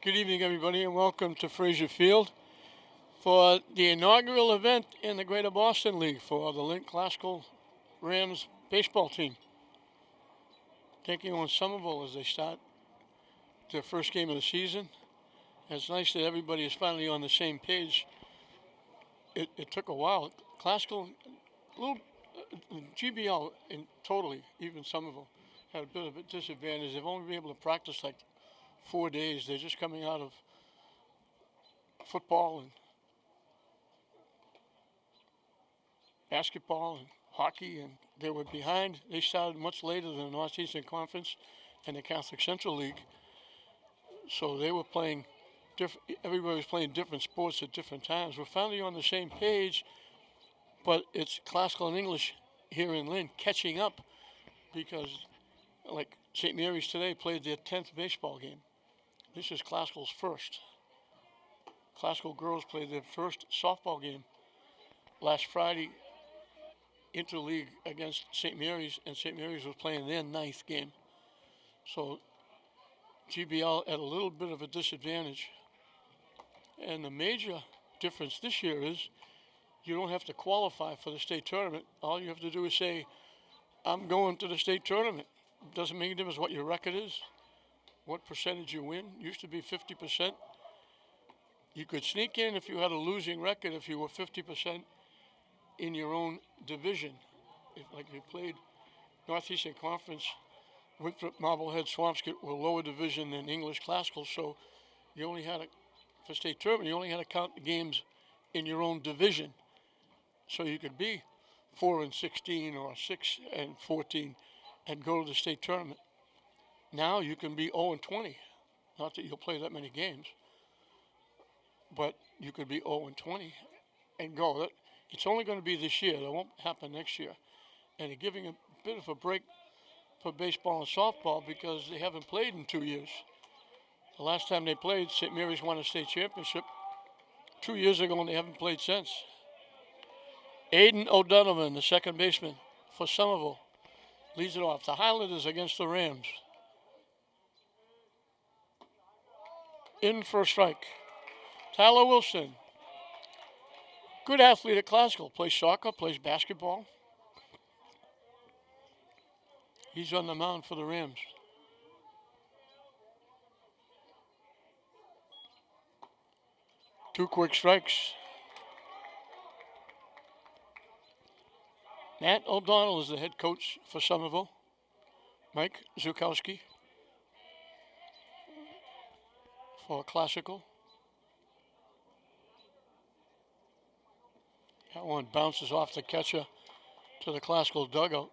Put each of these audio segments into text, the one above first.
Good evening, everybody, and welcome to Fraser Field for the inaugural event in the Greater Boston League for the Lchs Classical Rams baseball team. Taking on Somerville as they start their first game of the season. And it's nice that everybody is finally on the same page. It took a while. Classical, GBL in totally, even Somerville, had a bit of a disadvantage. They've only been able to practice like 4 days. They're just coming out of football and basketball and hockey, and they were behind. They started much later than the Northeastern Conference and the Catholic Central League. So they were playing everybody was playing different sports at different times. We're finally on the same page, but it's classical and English here in Lynn catching up because, like, St. Mary's today played their 10th baseball game. This is classical's first. Classical girls played their first softball game last Friday, interleague against St. Mary's, and St. Mary's was playing their 9th game. So GBL at a little bit of a disadvantage. And the major difference this year is you don't have to qualify for the state tournament. All you have to do is say, I'm going to the state tournament. It doesn't make a difference what your record is, what percentage you win. Used to be 50%. You could sneak in if you had a losing record if you were 50% in your own division. Like if you played Northeastern Conference, Winthrop, Marblehead, Swampscott were lower division than English Classical, so you only had for state tournament, you only had to count the games in your own division. So you could be 4-16 or 6-14 and go to the state tournament. Now you can be 0-20. Not that you'll play that many games, but you could be 0-20 and go. It's only going to be this year. That won't happen next year. And they're giving a bit of a break for baseball and softball because they haven't played in 2 years. The last time they played, St. Mary's won a state championship 2 years ago, and they haven't played since. Aiden O'Donovan, the second baseman for Somerville, leads it off. The Highlanders against the Rams. In for a strike. Tyler Wilson, good athlete at Classical, plays soccer, plays basketball. He's on the mound for the Rams. Two quick strikes. Matt O'Donnell is the head coach for Somerville. Mike Zukowski for Classical. That one bounces off the catcher to the Classical dugout.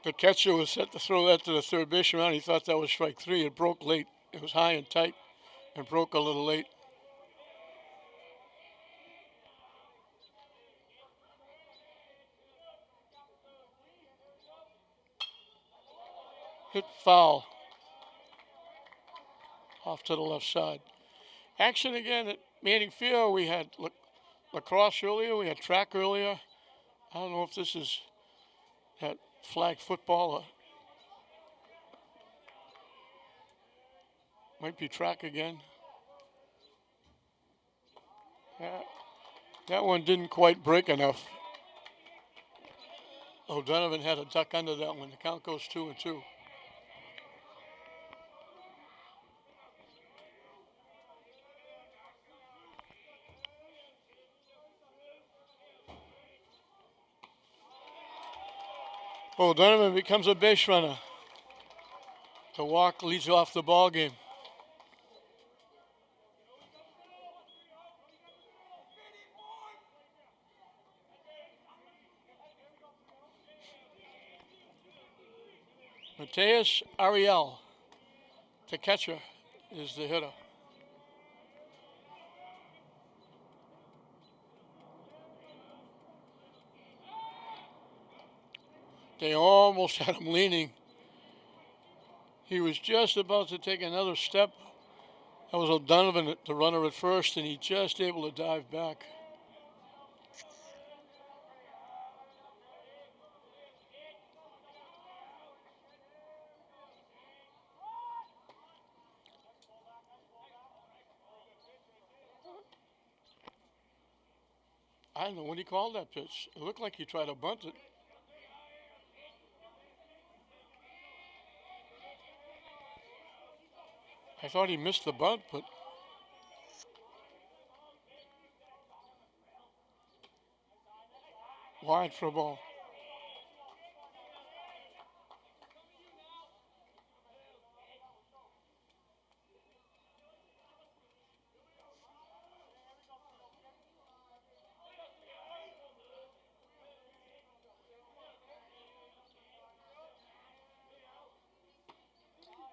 The catcher was set to throw that to the third baseman around. He thought that was strike 3. It broke late. It was high and tight and broke a little late. Hit foul off to the left side. Action again at Manning Field. We had lacrosse earlier. We had track earlier. I don't know if this is that flag football or might be track again. That one didn't quite break enough. O'Donovan had a duck under that one. The count goes 2-2. O'Donovan becomes a base runner. The walk leads off the ball game. Mateus Ariel, the catcher, is the hitter. They almost had him leaning. He was just about to take another step. That was O'Donovan, the runner at first, and he just able to dive back. I don't know what he called that pitch. It looked like he tried to bunt it. I thought he missed the bunt, but wide for a ball.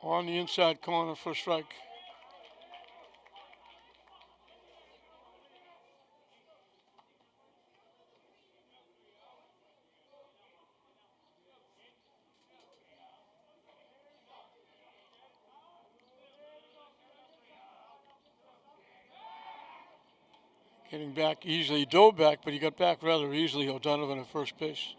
On the inside corner for a strike. Getting back easily. He dove back, but he got back rather easily, O'Donovan at first base.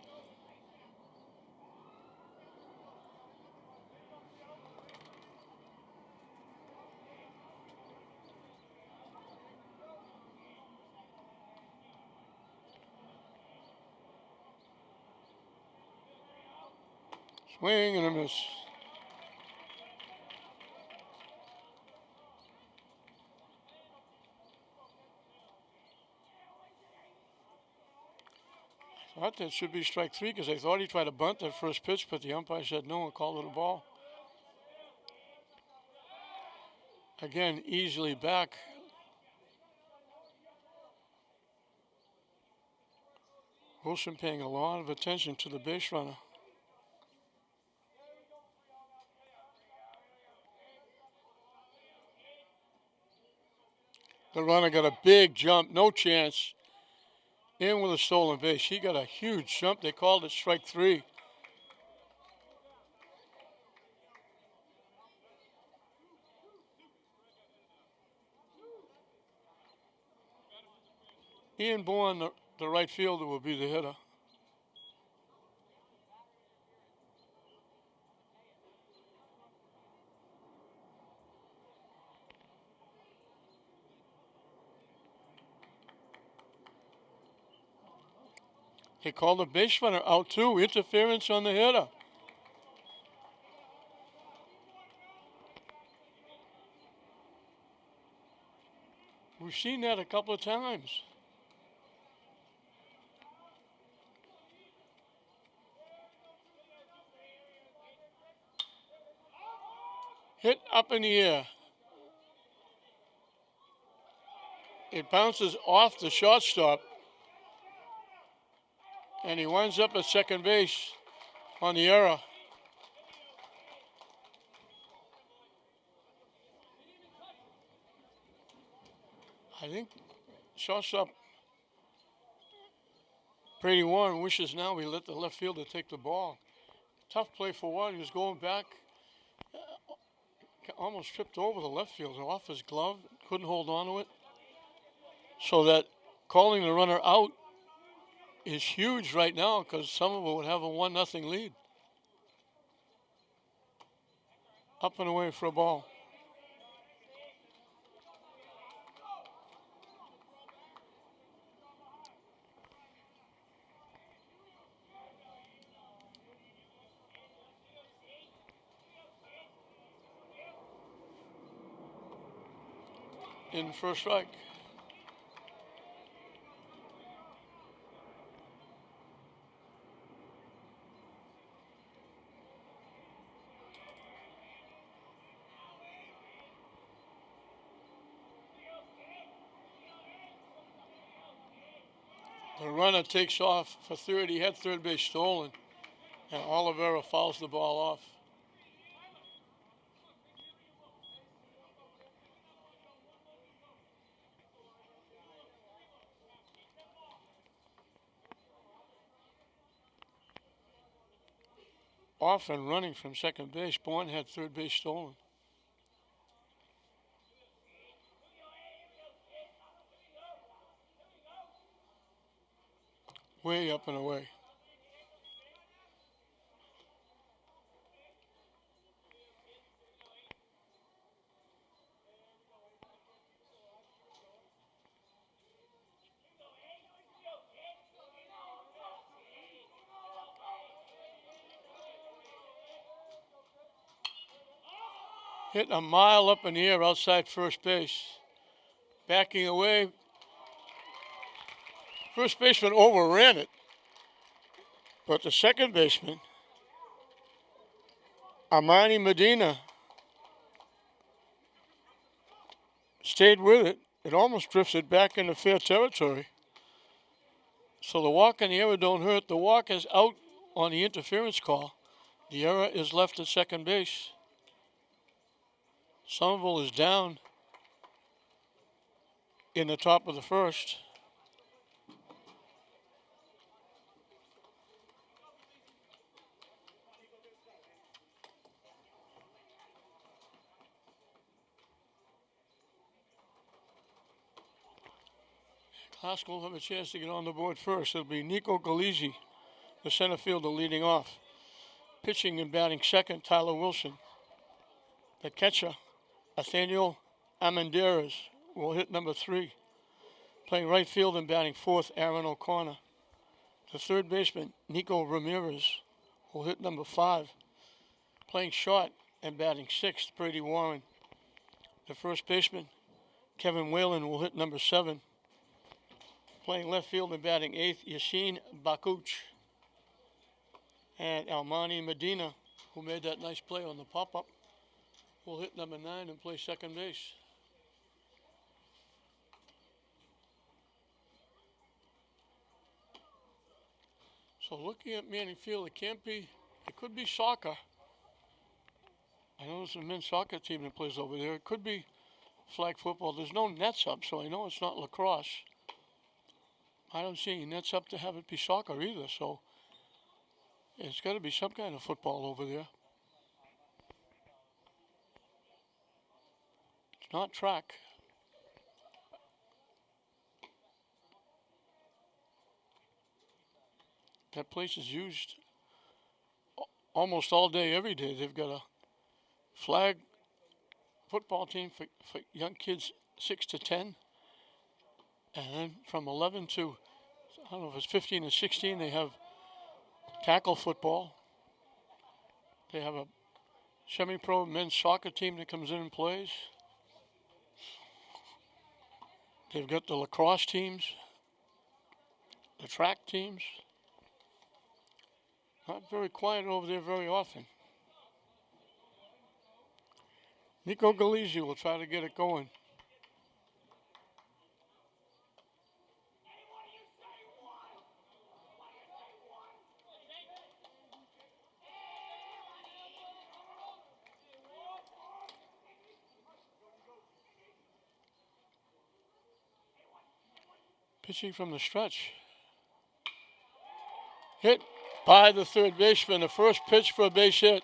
Swing and a miss. I thought that should be strike three because I thought he tried to bunt that first pitch, but the umpire said no and called it a ball. Again, easily back. Wilson paying a lot of attention to the base runner. The runner got a big jump, no chance. In with a stolen base. He got a huge jump. They called it strike three. Ian Bourne, the right fielder, will be the hitter. They called the base runner out too. Interference on the hitter. We've seen that a couple of times. Hit up in the air. It bounces off the shortstop. And he winds up at second base on the error. I think shortstop Brady Warren wishes now we let the left fielder take the ball. Tough play for Warren. He was going back. Almost tripped over the left fielder off his glove. Couldn't hold on to it. So that calling the runner out is huge right now because Somerville would have a 1-0 lead. Up and away for a ball. In first strike. The runner takes off for third. He had third base stolen. And Oliveira fouls the ball off. off and running from second base. Bourne had third base stolen. Way up and away. Hit a mile up in the air outside first base. Backing away. First baseman overran it. But the second baseman, Armani Medina, stayed with it. It almost drifted back into fair territory. So the walk and the error don't hurt. The walk is out on the interference call. The error is left at second base. Somerville is down in the top of the first. Haskell will have a chance to get on the board first. It'll be Nico Galizzi, the center fielder, leading off. Pitching and batting second, Tyler Wilson. The catcher, Nathaniel Amenderes, will hit number 3. Playing right field and batting fourth, Aaron O'Connor. The third baseman, Nico Ramirez, will hit number 5. Playing short and batting sixth, Brady Warren. The first baseman, Kevin Whalen, will hit number 7. Playing left field and batting eighth, Yassine Bakuch. And Armani Medina, who made that nice play on the pop-up, will hit number 9 and play second base. So looking at Manning Field, it could be soccer. I know there's a men's soccer team that plays over there. It could be flag football. There's no nets up, so I know it's not lacrosse. I don't see any nets up to have it be soccer either, so it's got to be some kind of football over there. It's not track. That place is used almost all day, every day. They've got a flag football team for young kids 6 to 10. And then from 11 to, I don't know if it's 15 or 16, they have tackle football. They have a semi-pro men's soccer team that comes in and plays. They've got the lacrosse teams, the track teams. Not very quiet over there very often. Nico Galizzi will try to get it going. Pitching from the stretch. Hit by the third baseman. The first pitch for a base hit.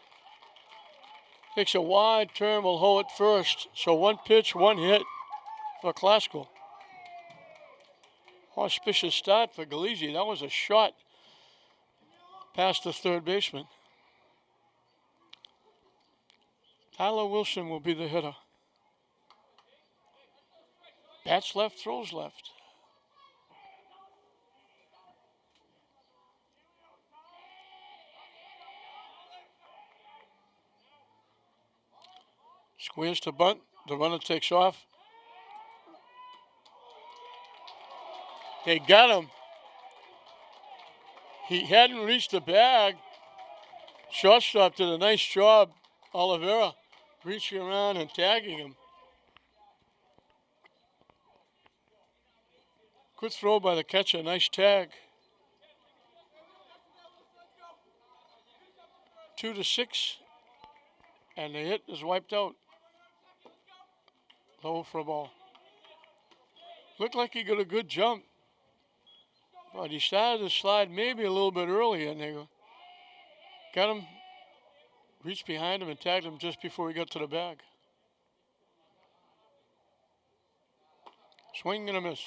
Takes a wide turn, will hold it first. So one pitch, one hit for Classical. Auspicious start for Galizzi. That was a shot past the third baseman. Tyler Wilson will be the hitter. Bats left, throws left. Squares to bunt. The runner takes off. They got him. He hadn't reached the bag. Shortstop did a nice job, Oliveira, reaching around and tagging him. Good throw by the catcher. Nice tag. 2-6. And the hit is wiped out. Low for a ball. Looked like he got a good jump. But he started to slide maybe a little bit early, and they got him reached behind him and tagged him just before he got to the bag. Swing and a miss.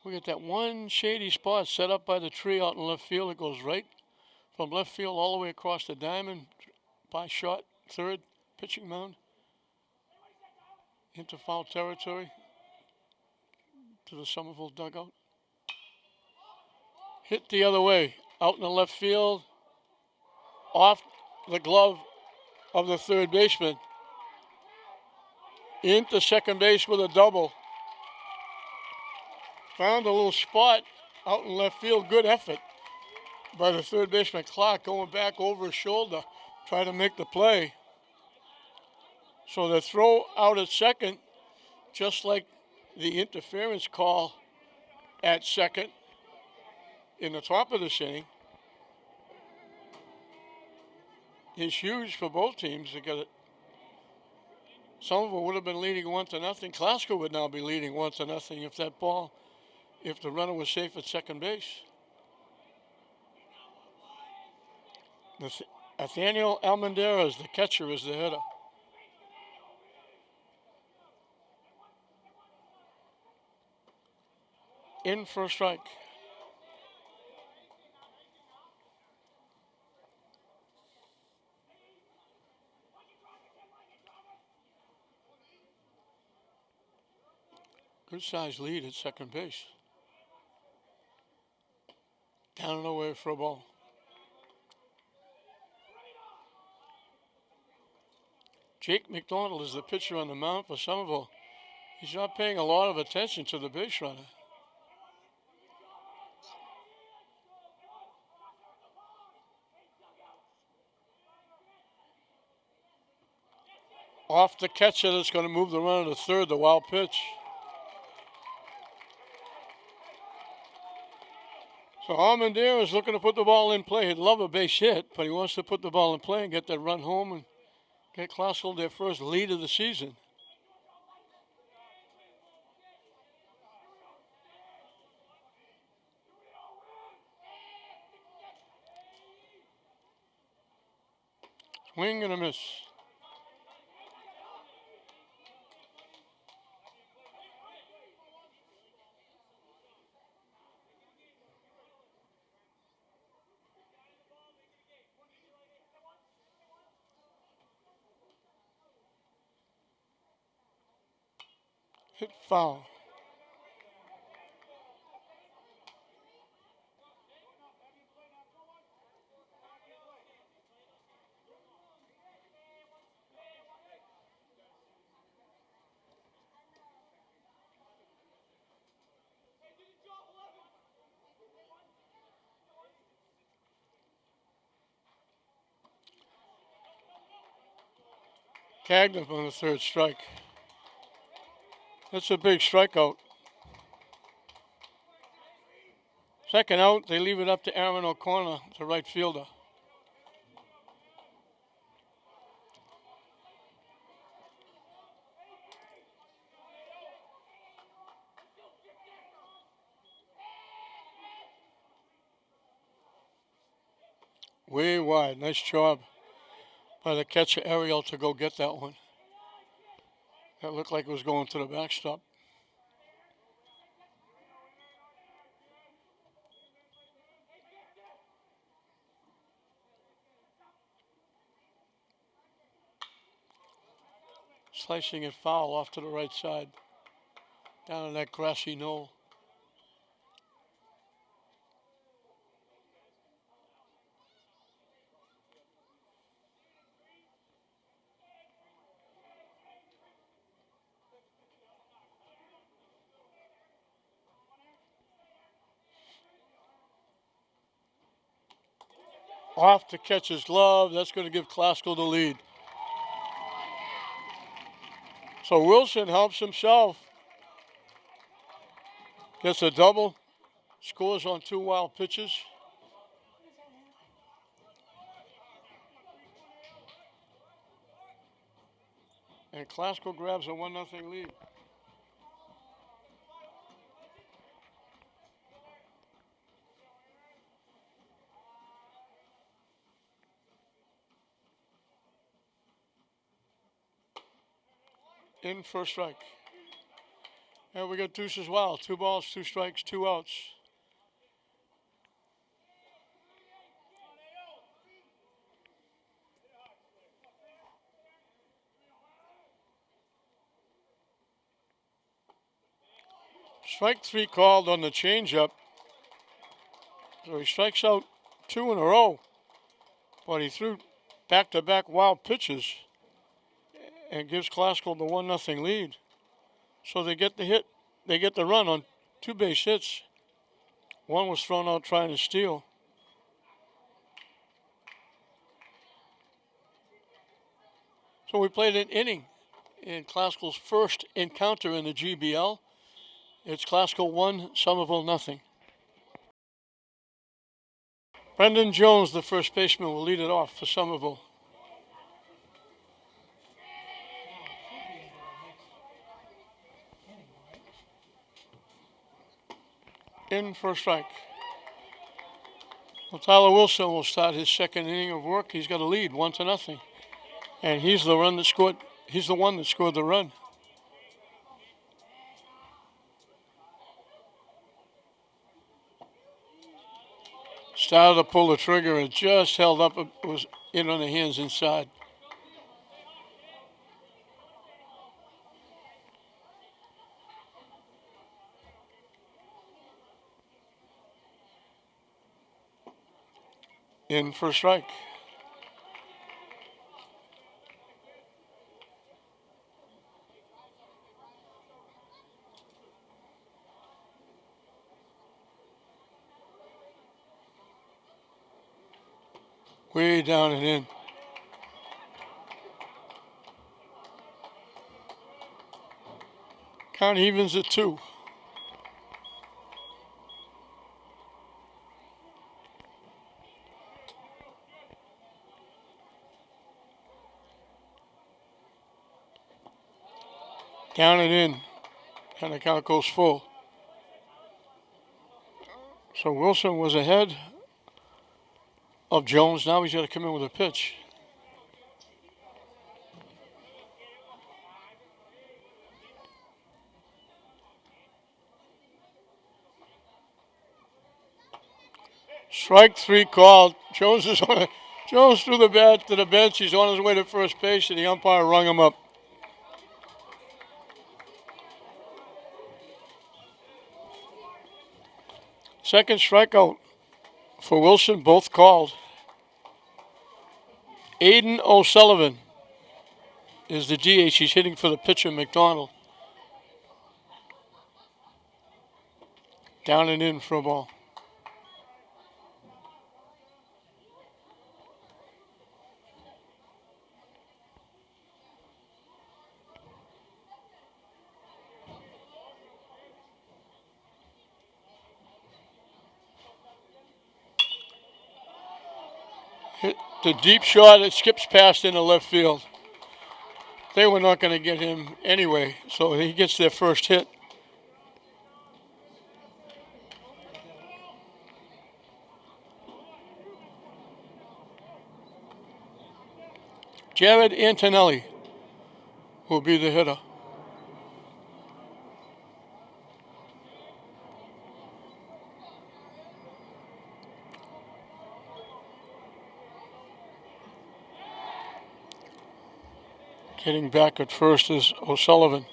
We get that one shady spot set up by the tree out in left field. It goes right from left field all the way across the diamond by shot, third, pitching mound, into foul territory to the Somerville dugout. Hit the other way, out in the left field, off the glove of the third baseman, into second base with a double. Found a little spot out in left field. Good effort by the third baseman Clark, going back over his shoulder, try to make the play. So the throw out at second, just like the interference call at second in the top of this inning, is huge for both teams to get it. Somerville would have been leading 1-0. Glasgow would now be leading 1-0 if that ball, if the runner was safe at second base. Nathaniel Almendarez, the catcher, is the hitter. In for a strike. Good sized lead at second base. Down and away for a ball. Jake McDonald is the pitcher on the mound for Somerville. He's not paying a lot of attention to the base runner. Off the catcher that's going to move the runner to third, the wild pitch. So Almendarez is looking to put the ball in play. He'd love a base hit, but he wants to put the ball in play and get that run home and get Glasgow their first lead of the season. Swing and a miss. Hit foul. Tagged him on the third strike. That's a big strikeout. Second out, they leave it up to Aaron O'Connor, the right fielder. Way wide. Nice job by the catcher Ariel to go get that one. That looked like it was going to the backstop. Slicing it foul off to the right side, down on that grassy knoll. Off to catch his glove. That's going to give Glasgow the lead. So Wilson helps himself. Gets a double. Scores on 2 wild pitches. And Glasgow grabs a 1-0 lead. In for a strike. And we got deuce as well. 2 balls, 2 strikes, 2 outs. Strike 3 called on the changeup. So he strikes out 2 in a row. But he threw back-to-back wild pitches and gives Classical the 1-0 lead. So they get the hit. They get the run on 2 base hits. One was thrown out trying to steal. So we played an inning in Classical's first encounter in the GBL. It's Classical 1, Somerville 0. Brendan Jones, the first baseman, will lead it off for Somerville. In for a strike. Well, Tyler Wilson will start his second inning of work. He's got a lead, 1-0. And he's the one that scored the run. Started to pull the trigger and just held up. It was in on the hands inside. In for a strike. Way down and in. Count evens at 2. Down and in. And the count goes full. So Wilson was ahead of Jones. Now he's got to come in with a pitch. Strike 3 called. Jones threw the bat to the bench. He's on his way to first base, and the umpire rung him up. Second strikeout for Wilson, both called. Aiden O'Sullivan is the DH. He's hitting for the pitcher, McDonald. Down and in for a ball. Hit the deep shot. It skips past into left field. They were not going to get him anyway, so he gets their first hit. Jared Antonelli will be the hitter. Getting back at first is O'Sullivan.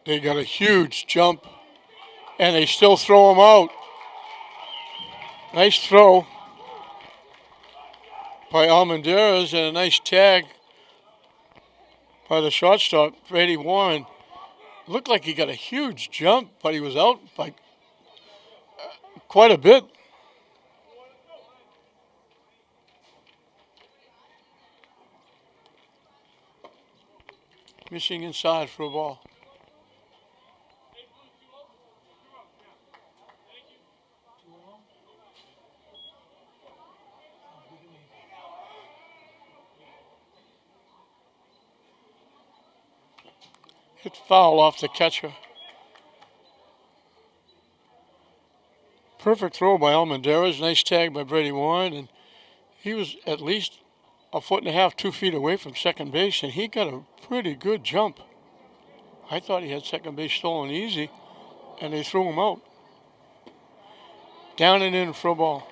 They got a huge jump, and they still throw him out. Nice throw by Almendarez and a nice tag by the shortstop, Brady Warren. Looked like he got a huge jump, but he was out by quite a bit. Missing inside for a ball. Hit foul off the catcher. Perfect throw by Almendarez. Nice tag by Brady Warren. And he was at least a foot and a half, 2 feet away from second base, and he got a pretty good jump. I thought he had second base stolen easy, and they threw him out. Down and in for a ball.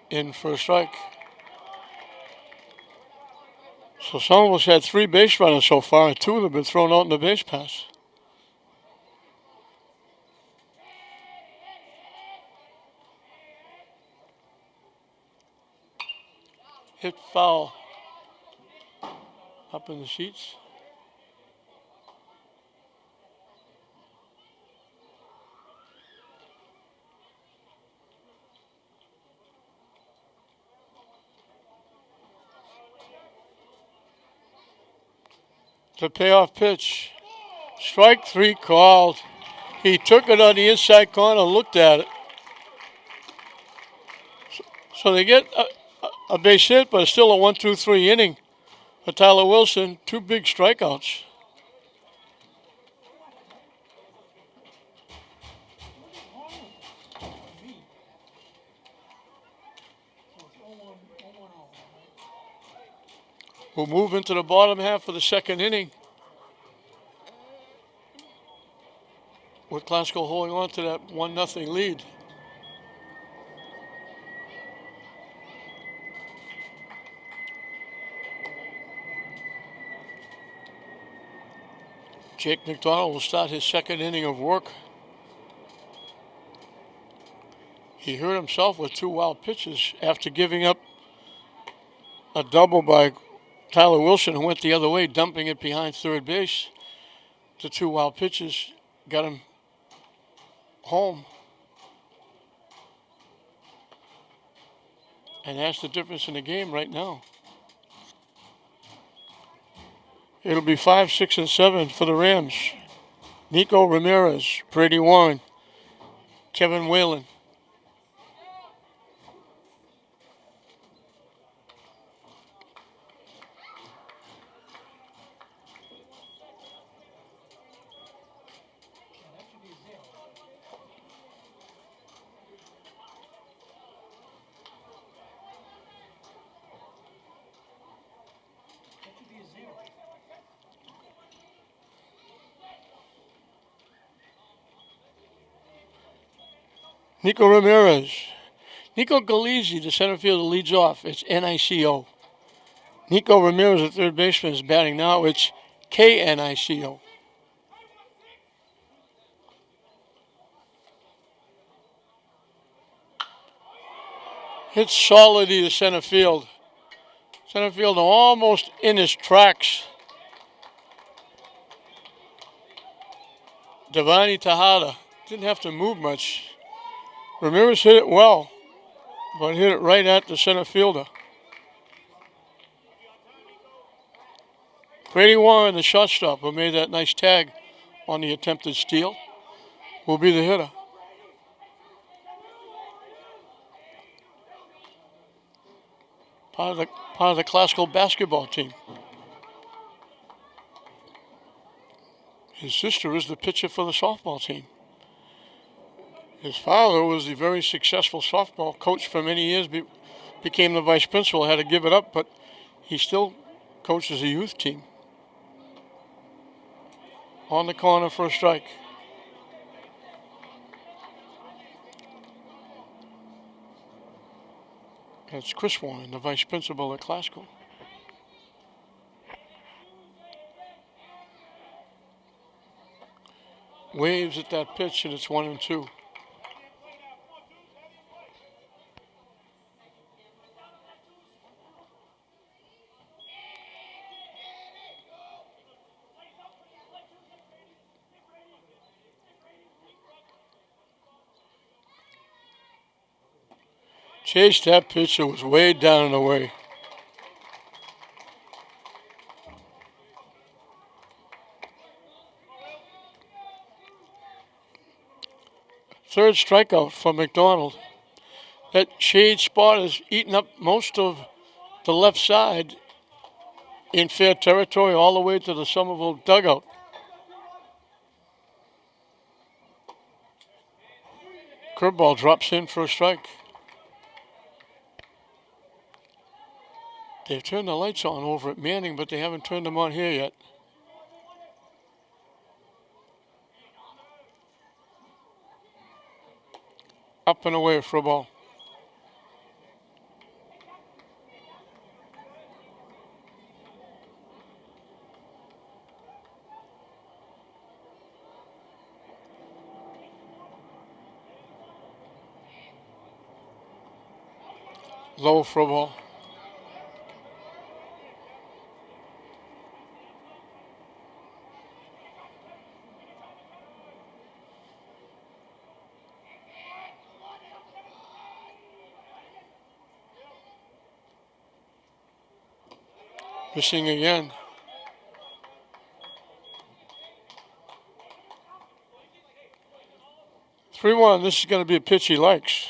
In for a strike. So Somerville's had 3 base runners so far, and 2 have been thrown out in the base pass. Hit foul up in the seats. The payoff pitch. Strike 3 called. He took it on the inside corner, looked at it. So they get a base hit, but it's still a 1-2-3 inning for Tyler Wilson. 2 big strikeouts. We'll move into the bottom half of the second inning, with Glasgow holding on to that 1-0 lead. Jake McDonald will start his second inning of work. He hurt himself with 2 wild pitches after giving up a double by Tyler Wilson, who went the other way, dumping it behind third base. The 2 wild pitches got him home. And that's the difference in the game right now. It'll be 5, 6, and 7 for the Rams. Nico Ramirez, Brady Warren, Kevin Whalen. Nico Ramirez. Nico Galizzi, the center fielder, leads off. It's NICO. Nico Ramirez, the third baseman, is batting now. It's KNICO. Hits solidly to center field. Center fielder almost in his tracks. Devani Tejada didn't have to move much. Ramirez hit it well, but hit it right at the center fielder. Brady Warren, the shortstop, who made that nice tag on the attempted steal, will be the hitter. Part of the classical basketball team. His sister is the pitcher for the softball team. His father was the very successful softball coach for many years, became the vice principal, had to give it up, but he still coaches a youth team. On the corner for a strike. That's Chris Warren, the vice principal at Glasgow. Waves at that pitch, and it's 1-2. Chased that pitch, it was way down and away. Third strikeout for McDonald. That shade spot is eating up most of the left side in fair territory all the way to the Somerville dugout. Curveball drops in for a strike. They've turned the lights on over at Manning, but they haven't turned them on here yet. Up and away for a ball. Low for a ball. Missing again. Three-one. This is going to be a pitch he likes.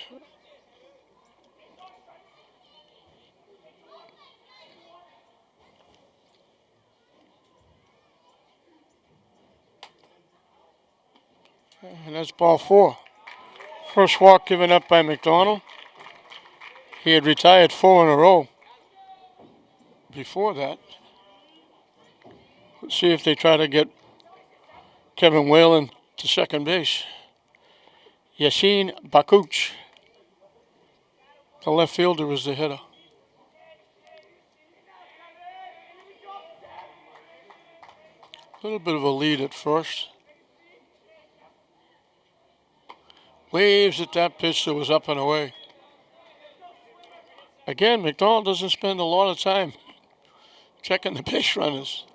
And that's ball four. First walk given up by McDonald. He had retired 4 in a row before that. Let's see if they try to get Kevin Whalen to second base. Yasin Bakuch, the left fielder, is the hitter. A little bit of a lead at first. Waves at that pitch that was up and away. Again, McDonald doesn't spend a lot of time checking the base runners.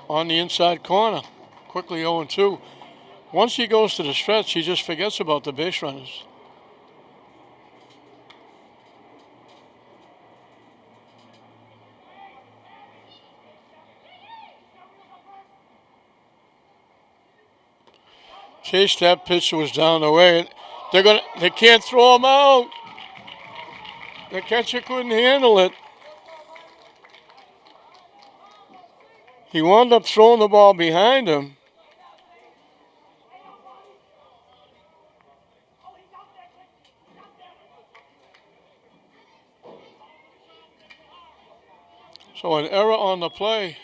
On the inside corner, quickly 0-2. Once he goes to the stretch, he just forgets about the base runners. Chase that pitch was down the way. They can't throw him out. The catcher couldn't handle it. He wound up throwing the ball behind him. So an error on the play.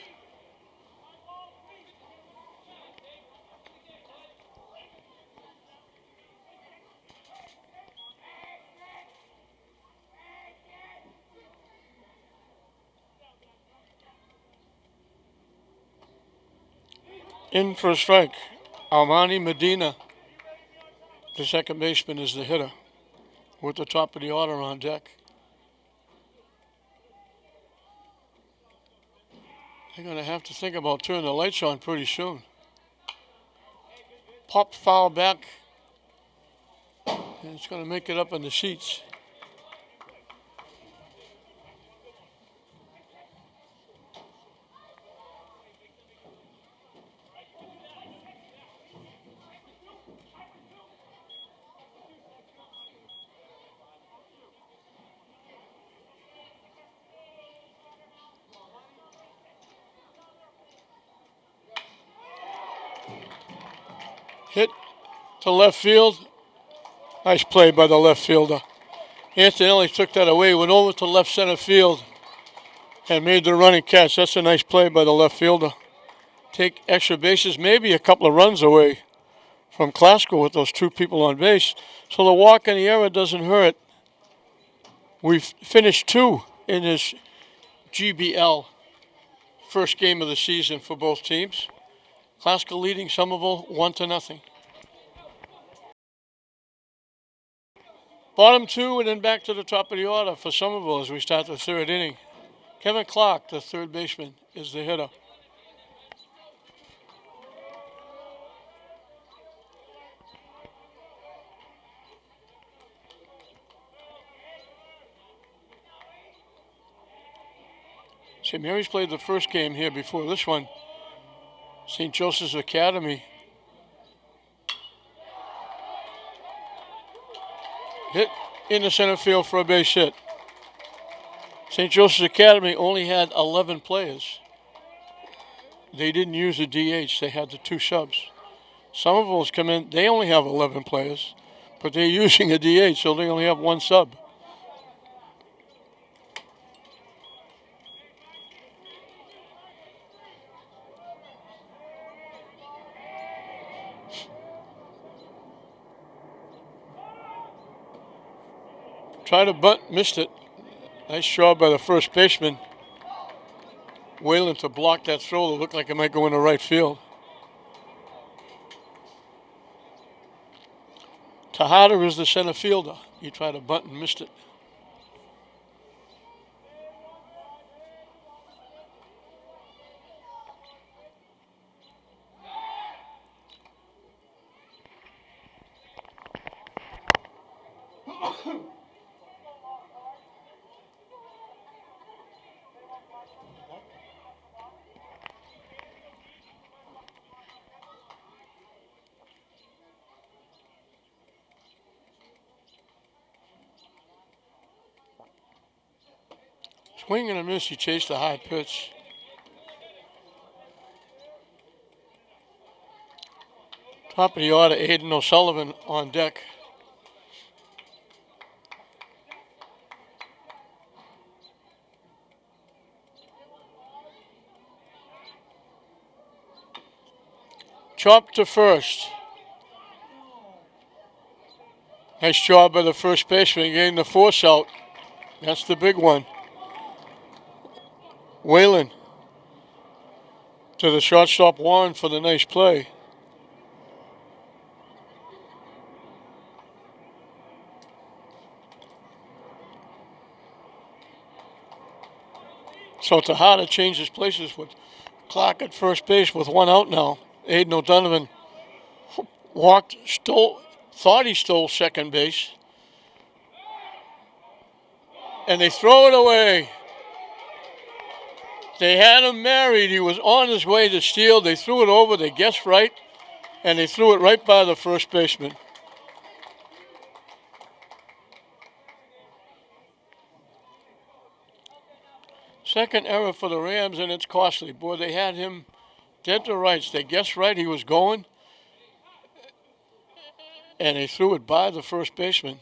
In for a strike. Almani Medina, the second baseman, is the hitter with the top of the order on deck. They're going to have to think about turning the lights on pretty soon. Pop foul back, and it's going to make it up in the seats. Hit to left field. Nice play by the left fielder. Antonelli took that away, went over to left center field, and made the running catch. That's a nice play by the left fielder. Take extra bases, maybe a couple of runs away from Glasgow with those two people on base. So the walk and the error doesn't hurt. We've finished 2 in this GBL first game of the season for both teams. Glasgow leading Somerville 1-0. Bottom 2 and then back to the top of the order for Somerville as we start the third inning. Kevin Clark, the third baseman, is the hitter. St. Mary's played the first game here before this one. St. Joseph's Academy hit in the center field for a base hit. St. Joseph's Academy only had 11 players. They didn't use the DH. They had the 2 subs. Somerville's come in. They only have 11 players, but they're using a DH, so they only have 1 sub. Tried to bunt, missed it. Nice job by the first baseman, Whalen, to block that throw that looked like it might go into right field. Tejada is the center fielder. He tried to bunt and missed it. Swing and a miss. He chased a high pitch. Top of the order, Aiden O'Sullivan on deck. Chop to first. Nice job by the first baseman getting the force out. That's the big one. Whalen to the shortstop Warren for the nice play. So Tejada changes places with Clark at first base with 1 out now. Aiden O'Donovan thought he stole second base. And they throw it away. They had him married. He was on his way to steal. They threw it over. They guessed right. And they threw it right by the first baseman. Second error for the Rams, and it's costly. Boy, they had him dead to rights. They guessed right he was going. And they threw it by the first baseman.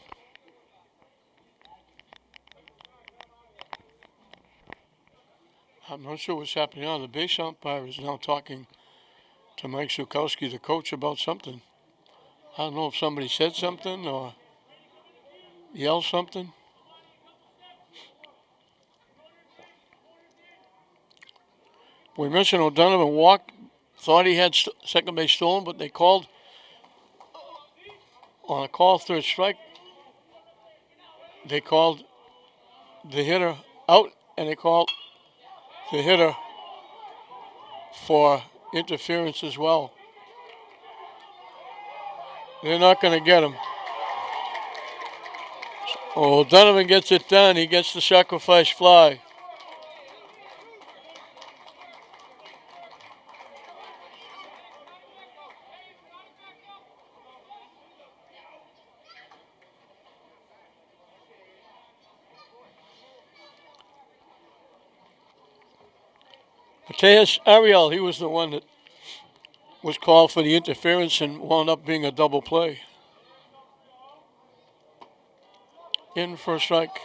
I'm not sure what's happening now. The base umpire is now talking to Mike Zukowski, the coach, about something. I don't know if somebody said something or yelled something. We mentioned O'Donovan walked, thought he had second base stolen, but they called on a call third strike. They called the hitter out, and they called the hitter for interference as well. They're not going to get him. Oh, O'Donovan gets it done. He gets the sacrifice fly. Mateus Ariel, he was the one that was called for the interference and wound up being a double play. In for a strike.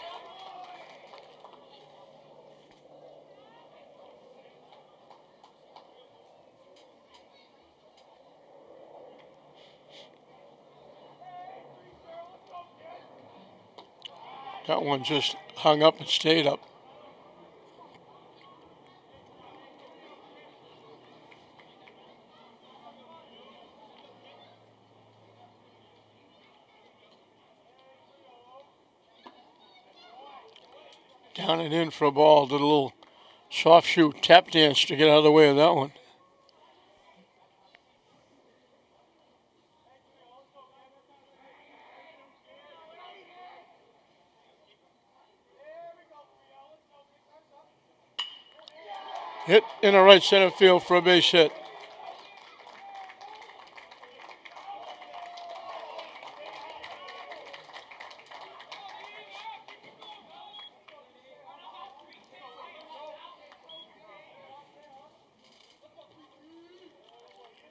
That one just hung up and stayed up. Down and in for a ball. Did a little soft shoe tap dance to get out of the way of that one. Hit in the right center field for a base hit.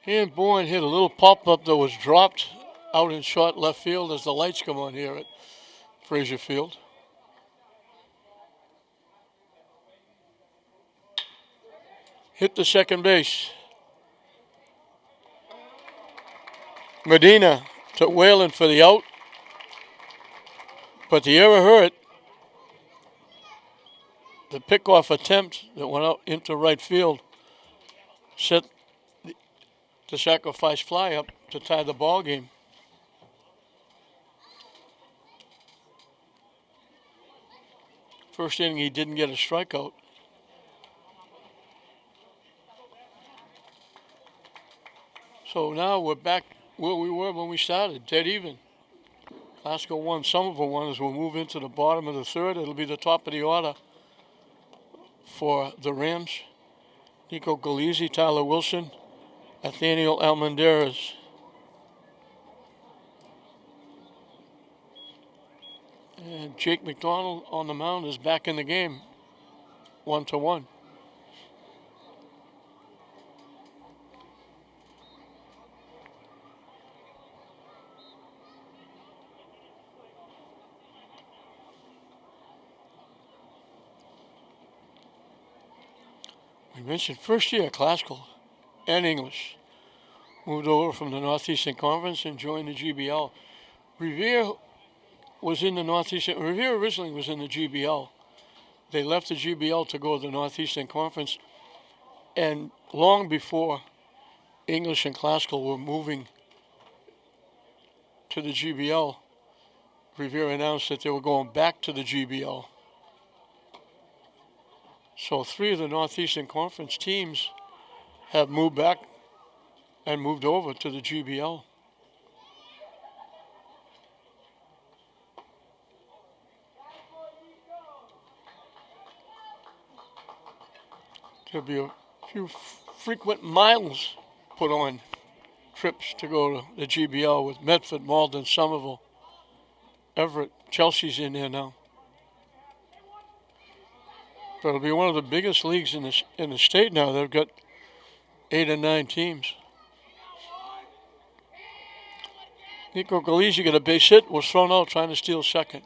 And Bourne hit a little pop-up that was dropped out in short left field as the lights come on here at Frazier Field. Hit the second base. Medina to Whalen for the out. But the error hurt. The pickoff attempt that went out into right field set the sacrifice fly up to tie the ball game. First inning, he didn't get a strikeout. So now we're back where we were when we started, dead even. Glasgow 1, Somerville 1 as we'll move into the bottom of the third. It'll be the top of the order for the Rams. Nico Galizzi, Tyler Wilson, Nathaniel Almendarez. And Jake McDonald on the mound is back in the game, 1-1. We mentioned first year classical and English. Moved over from the Northeastern Conference and joined the GBL. Revere was in the Northeastern. Revere originally was in the GBL. They left the GBL to go to the Northeastern Conference. And long before English and classical were moving to the GBL, Revere announced that they were going back to the GBL. So 3 of the Northeastern Conference teams have moved back and moved over to the GBL. There'll be a few frequent miles put on trips to go to the GBL with Medford, Malden, Somerville, Everett. Chelsea's in there now. But it'll be one of the biggest leagues in the state now. They've got 8 or 9 teams. Nico Galizzi got a base hit, was thrown out trying to steal second.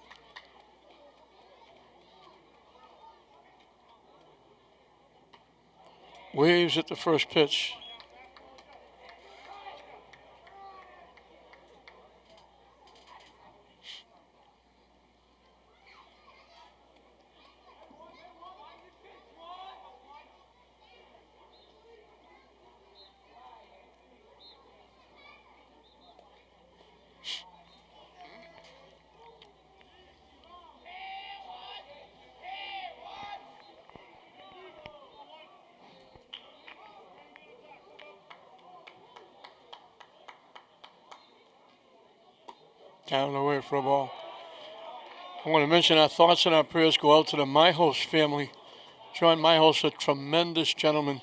Waves at the first pitch. Down the way for a ball. I want to mention our thoughts and our prayers go out to the Myhouse family. John Myhouse, a tremendous gentleman,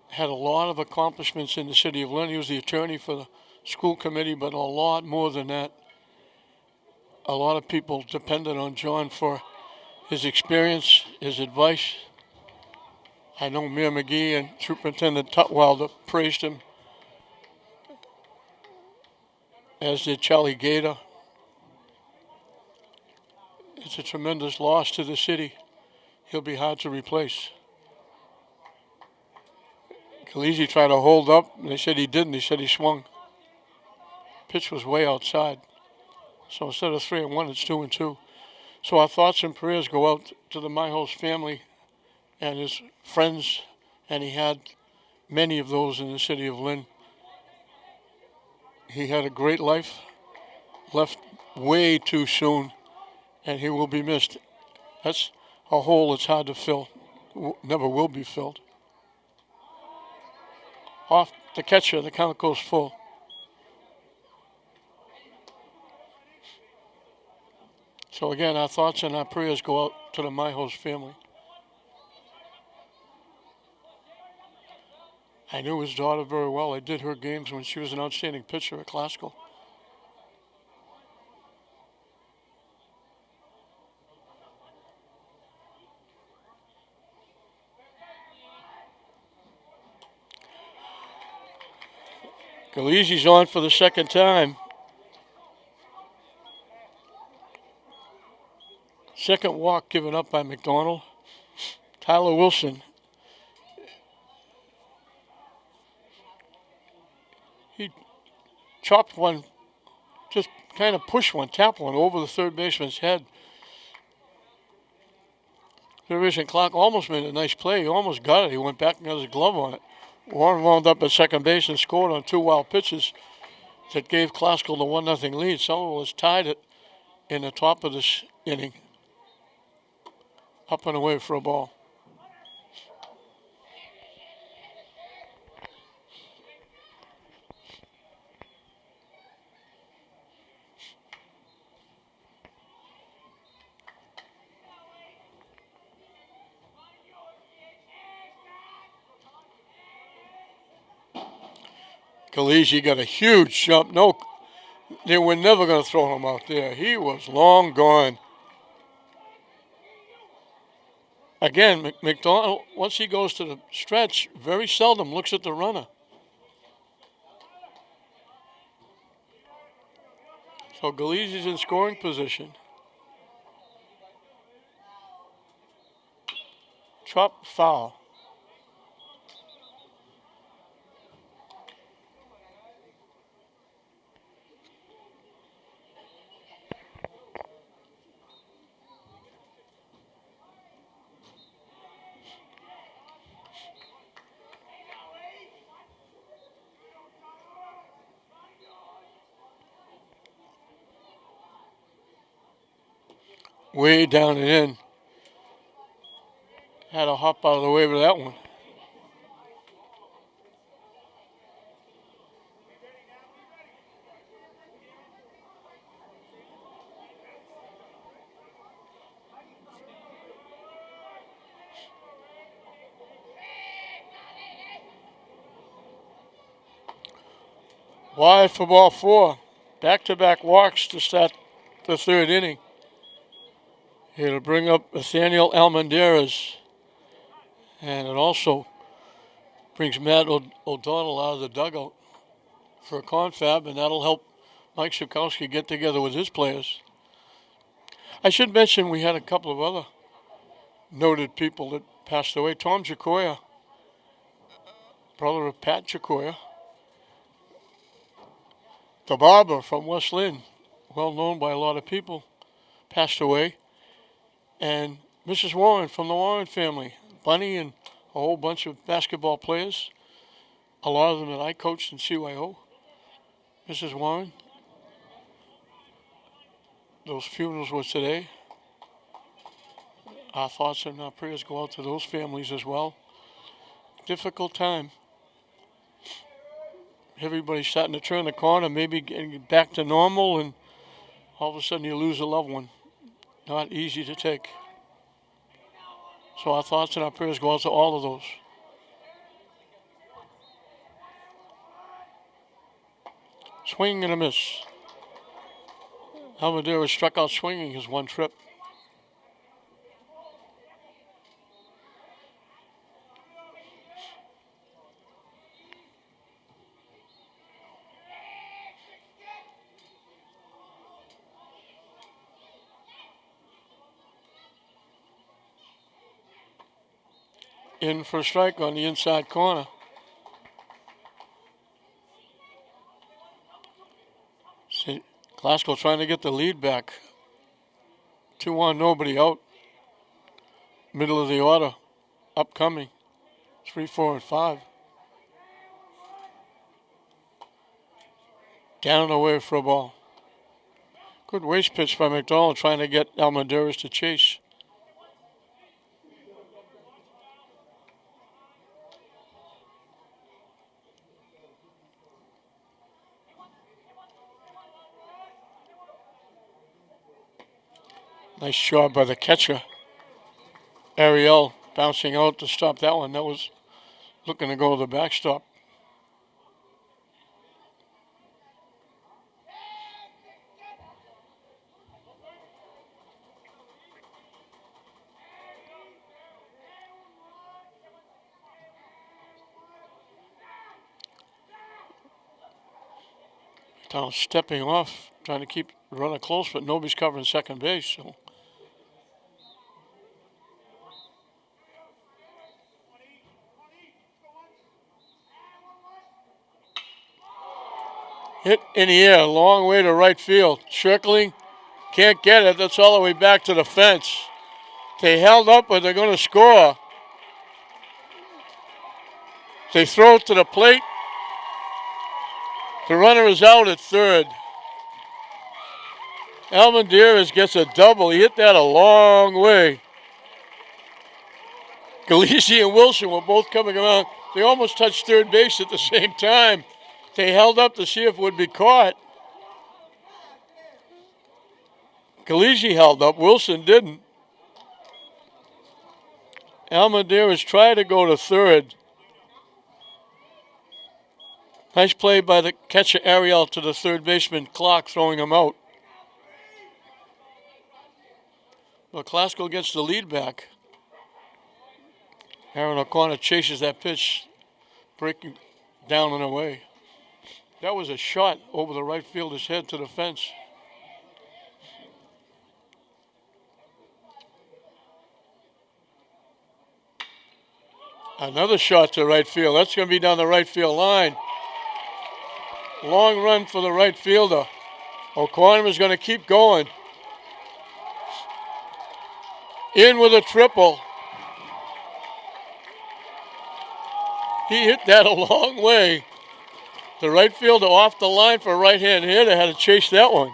had a lot of accomplishments in the city of Lynn. He was the attorney for the school committee, but a lot more than that. A lot of people depended on John for his experience, his advice. I know Mayor McGee and Superintendent Tutwilder praised him, as did Charlie Gator. It's a tremendous loss to the city. He'll be hard to replace. Galizzi tried to hold up, and they said he didn't. They said he swung. Pitch was way outside. So instead of 3-1, it's 2-2. So our thoughts and prayers go out to the Myhouse family and his friends, and he had many of those in the city of Lynn. He had a great life, left way too soon, and he will be missed. That's a hole that's hard to fill, never will be filled. Off the catcher, the count goes full. So again, our thoughts and our prayers go out to the Myhouse family. I knew his daughter very well. I did her games when she was an outstanding pitcher at Glasgow. Galeazzi's on for the second time. Second walk given up by McDonald. Tyler Wilson. He chopped one, just kind of pushed one, tapped one over the third baseman's head. Third baseman Clark almost made a nice play. He almost got it. He went back and got his glove on it. Warren wound up at second base and scored on 2 wild pitches that gave Glasgow the 1-0 lead. Somerville was tied it in the top of this inning. Up and away for a ball. Galeazzi got a huge jump. No, they were never going to throw him out there. He was long gone. Again, McDonald, once he goes to the stretch, very seldom looks at the runner. So Galeazzi's in scoring position. Chop foul. Way down and in. Had to hop out of the way with that one. Wide for ball 4. Back-to-back walks to start the third inning. It'll bring up Nathaniel Almendarez. And it also brings Matt O'Donnell out of the dugout for a confab, and that'll help Mike Sikowski get together with his players. I should mention we had a couple of other noted people that passed away. Tom Jacoya, brother of Pat Jacoya. The barber from West Lynn, well known by a lot of people, passed away. And Mrs. Warren from the Warren family, Bunny and a whole bunch of basketball players, a lot of them that I coached in CYO. Mrs. Warren, those funerals were today. Our thoughts and our prayers go out to those families as well. Difficult time. Everybody's starting to turn the corner, maybe getting back to normal, and all of a sudden you lose a loved one. Not easy to take. So our thoughts and our prayers go out to all of those. Swing and a miss. Almadera struck out swinging his one trip. In for a strike on the inside corner. See, Glasgow trying to get the lead back. 2-1, nobody out. Middle of the order, upcoming. 3, 4, and 5. Down and away for a ball. Good waste pitch by McDonald trying to get Almendarez to chase. Nice job by the catcher. Ariel bouncing out to stop that one. That was looking to go to the backstop. Town stepping off, trying to keep the runner close, but nobody's covering second base. So hit in the air, long way to right field. Circling, can't get it. That's all the way back to the fence. They held up, but they're going to score. They throw it to the plate. The runner is out at third. Almendarez gets a double. He hit that a long way. Galisi and Wilson were both coming around. They almost touched third base at the same time. They held up to see if it would be caught. Galisi held up. Wilson didn't. Almendarez tried to go to third. Nice play by the catcher Ariel to the third baseman Clark, throwing him out. Well, Classical gets the lead back. Aaron O'Connor chases that pitch, breaking down and away. That was a shot over the right fielder's head to the fence. Another shot to right field. That's going to be down the right field line. Long run for the right fielder. O'Connor is going to keep going. In with a triple. He hit that a long way. The right fielder off the line for a right-hand hitter had to chase that one.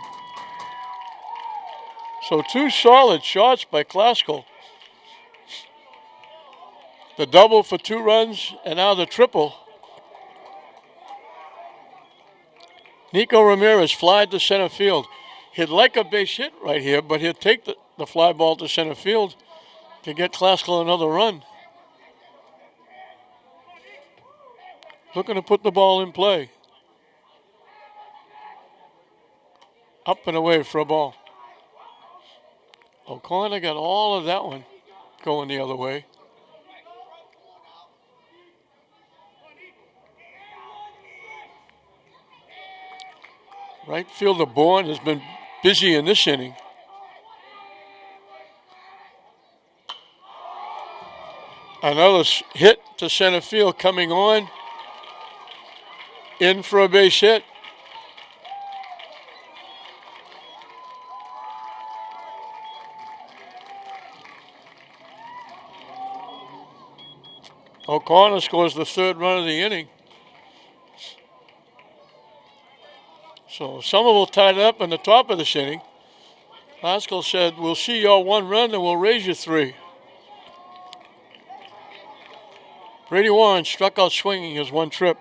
So two solid shots by Classical. The double for 2 runs, and now the triple. Nico Ramirez flied to center field. He'd like a base hit right here, but he'd take the fly ball to center field to get Classical another run. Looking to put the ball in play. Up and away for a ball. O'Connor got all of that one going the other way. Right fielder Bourne has been busy in this inning. Another hit to center field coming on. In for a base hit. O'Connor scores the 3rd run of the inning. So Somerville tied it up in the top of this inning. Haskell said, we'll see your 1 run and we'll raise you 3. Brady Warren struck out swinging his 1 trip.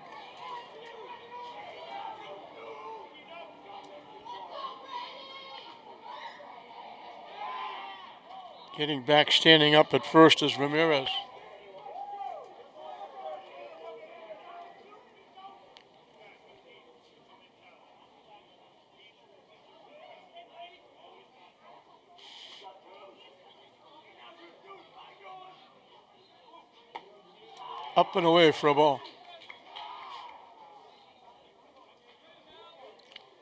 Getting back, standing up at first is Ramirez. Up and away for a ball.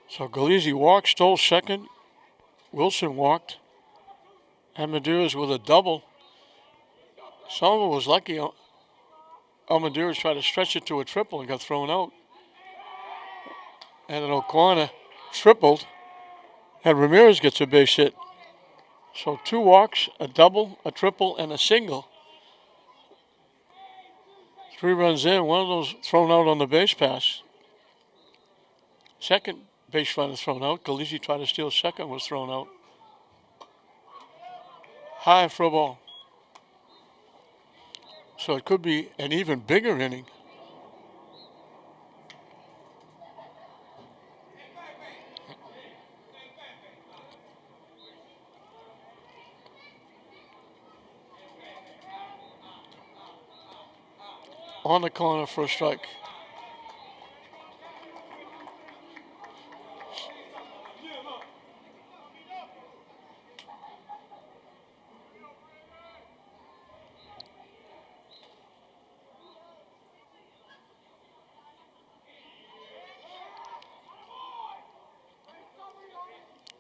So Galisi walked, stole second. Wilson walked. Almendarez with a double. Somerville was lucky. Almendarez tried to stretch it to a triple and got thrown out. And then O'Connor tripled. And Ramirez gets a base hit. So 2 walks, a double, a triple, and a single. 3 runs in, one of those thrown out on the base pass. Second base runner thrown out. Galisi tried to steal second, was thrown out. High for a ball. So it could be an even bigger inning. on the corner for a strike.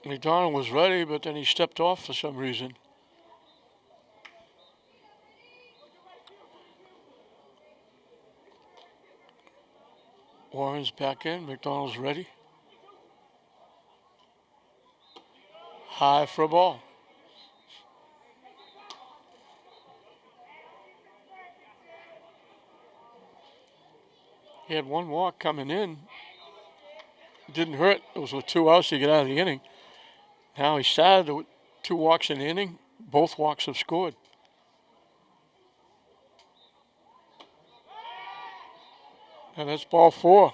McDonald was ready, but then he stepped off for some reason. Warren's back in. McDonald's ready. High for a ball. He had one walk coming in. Didn't hurt. It was with 2 outs to get out of the inning. Now he started with 2 walks in the inning. Both walks have scored. And that's ball 4.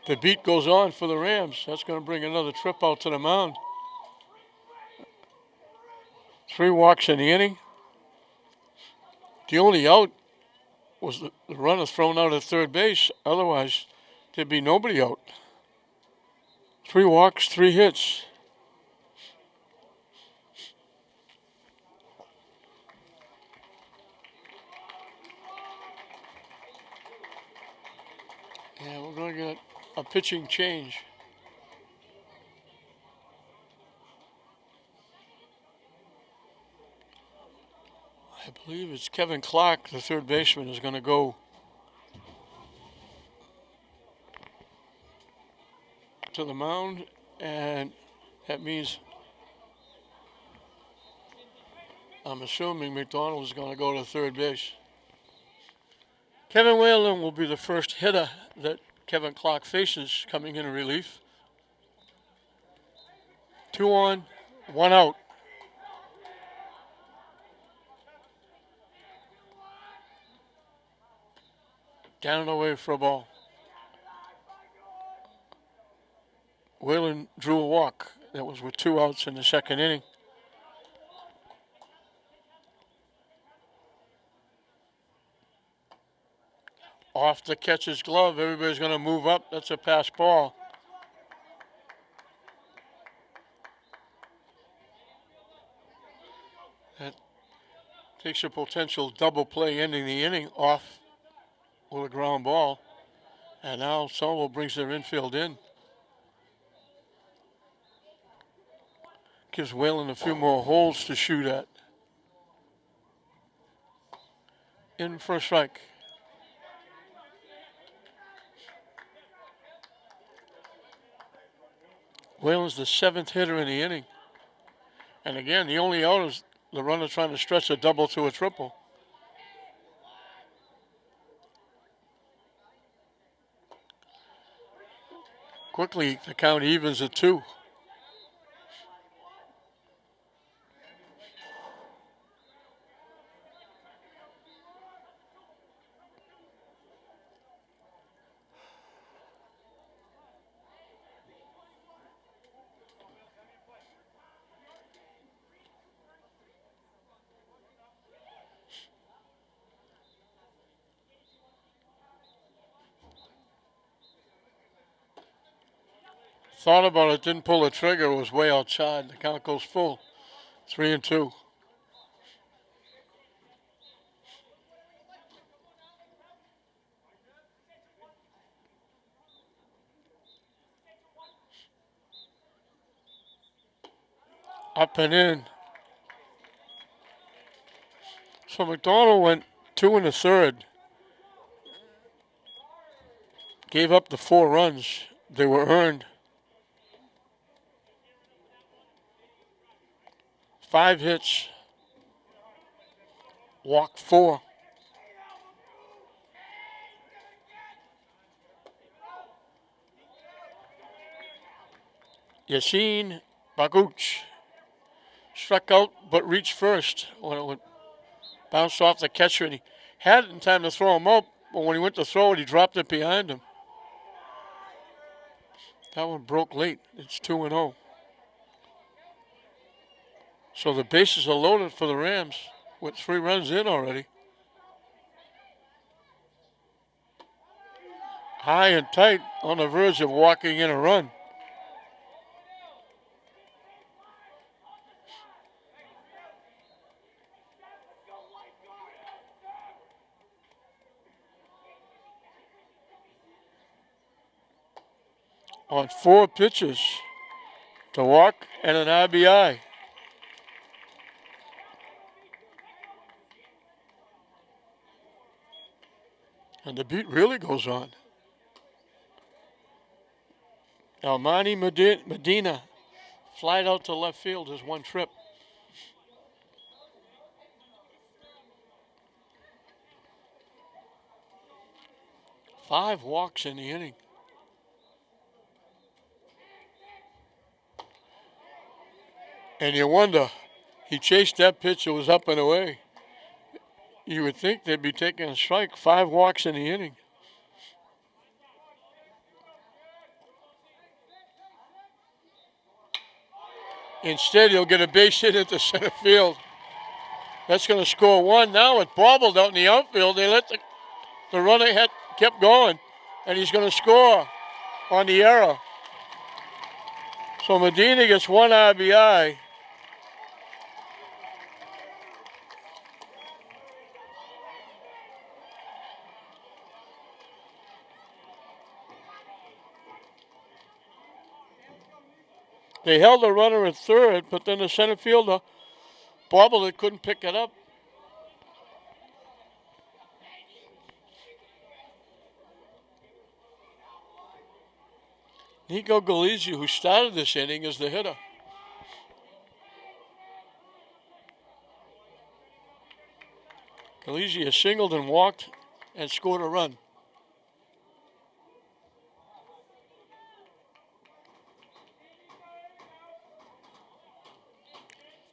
The beat goes on for the Rams. That's going to bring another trip out to the mound. 3 walks in the inning. The only out was the runner thrown out at third base. Otherwise, there'd be nobody out. 3 walks, 3 hits. Yeah, we're going to get a pitching change. I believe it's Kevin Clark, the third baseman, is going to go to the mound, and that means I'm assuming McDonald is going to go to third base. Kevin Whalen will be the first hitter that Kevin Clark faces coming in relief. 2 on, 1 out. Down and away for a ball. Whalen drew a walk. That was with 2 outs in the second inning. Off the catcher's glove. Everybody's going to move up. That's a pass ball. That takes a potential double play ending the inning off with a ground ball. And now Somerville brings their infield in. Gives Whalen a few more holes to shoot at. In for a strike. Whalen's the 7th hitter in the inning. And again, the only out is the runner trying to stretch a double to a triple. Quickly, the count evens at 2. Thought about it, didn't pull the trigger, was way outside. The count goes full. 3-2. Up and in. So McDonald went 2 1/3. Gave up the 4 runs. They were earned. 5 hits. Walked 4. Yassine Bagouch struck out but reached first when it would bounce off the catcher, and he had it in time to throw him out, but when he went to throw it, he dropped it behind him. That one broke late. It's 2-0. So the bases are loaded for the Rams with 3 runs in already. High and tight on the verge of walking in a run. On 4 pitches to walk and an RBI. And the beat really goes on. Almani Medina flied out to left field as 1 trip. Five walks in the inning. And you wonder, he chased that pitch, it was up and away. You would think they'd be taking a strike. 5 walks in the inning. Instead, he'll get a base hit into center field. That's going to score 1. Now it bobbled out in the outfield. They let the runner kept going, and he's going to score on the error. So Medina gets 1 RBI. They held the runner at third, but then the center fielder bobbled it, couldn't pick it up. Nico Galizzi, who started this inning, is the hitter. Galizzi has singled and walked and scored a run.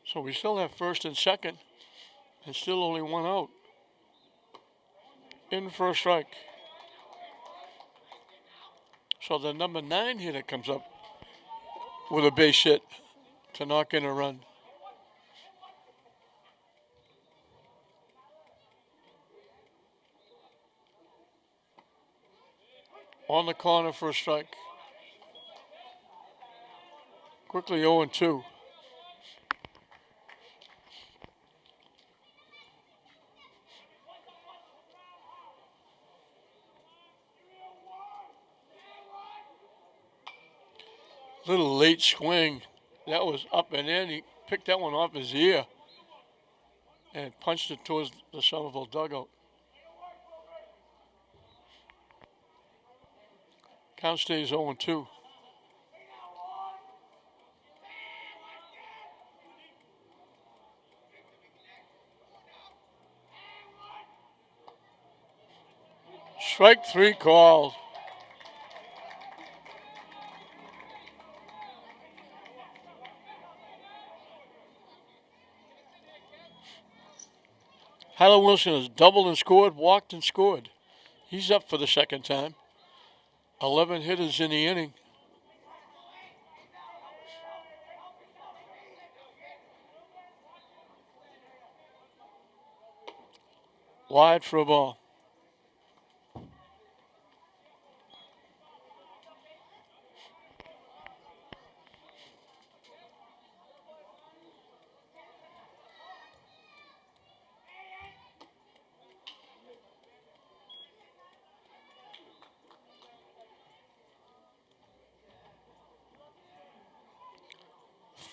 So we still have first and second, and still only 1 out. In for a strike. So the number 9 hitter comes up with a base hit to knock in a run. On the corner for a strike. Quickly 0-2. Little late swing. That was up and in. He picked that one off his ear and punched it towards the Somerville dugout. Count stays 0-2. Strike 3 called. Tyler Wilson has doubled and scored, walked and scored. He's up for the second time. 11 hitters in the inning. Wide for a ball.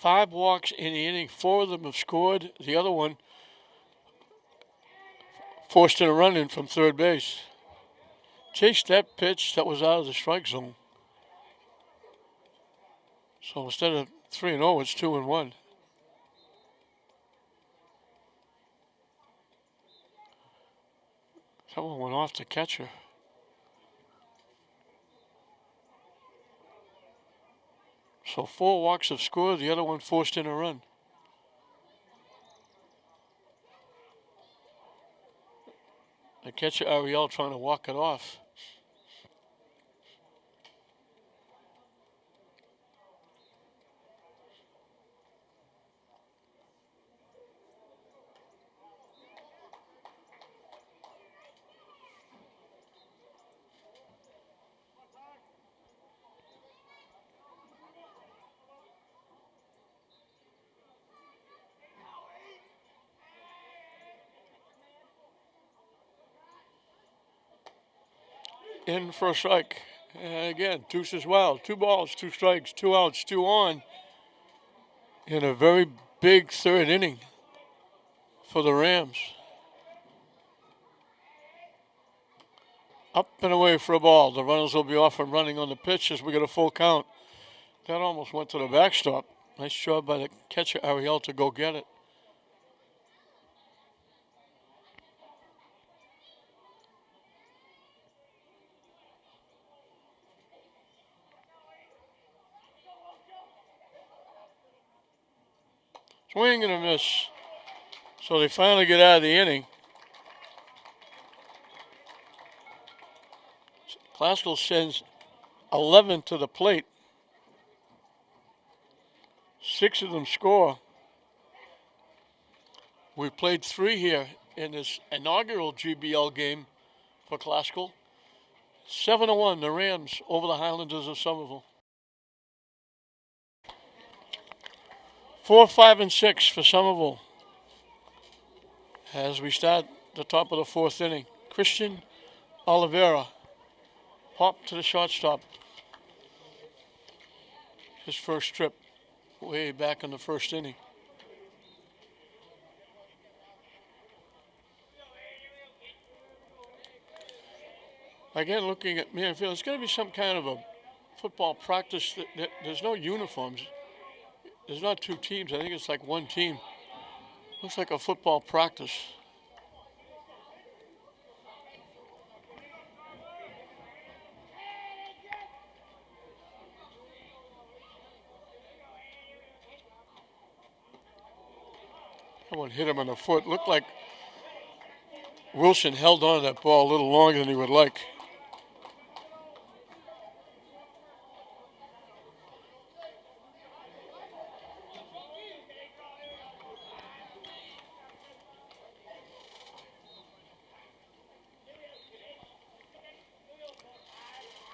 Five walks in the inning. 4 of them have scored. The other one forced in a run in from third base. Chased that pitch that was out of the strike zone. So instead of 3-0, it's 2-1. That one went off the catcher. So 4 walks have scored. The other one forced in a run. The catcher, Ariel, trying to walk it off. in for a strike. And again, deuces wild. 2 balls, 2 strikes, 2 outs, 2 on. In a very big third inning for the Rams. Up and away for a ball. The runners will be off and running on the pitch as we get a full count. That almost went to the backstop. Nice job by the catcher, Ariel, to go get it. Swing and a miss. So they finally get out of the inning. Classical sends 11 to the plate. 6 of them score. We played 3 here in this inaugural GBL game for Classical. 7-1, the Rams over the Highlanders of Somerville. 4, 5, and 6 for Somerville. As we start the top of the 4th inning, Christian Oliveira, pop to the shortstop. His first trip way back in the 1st inning. Again, looking at Manfield, it's going to be some kind of a football practice. There's no uniforms. There's not 2 teams. I think it's like 1 team. Looks like a football practice. Someone hit him on the foot. Looked like Wilson held on to that ball a little longer than he would like.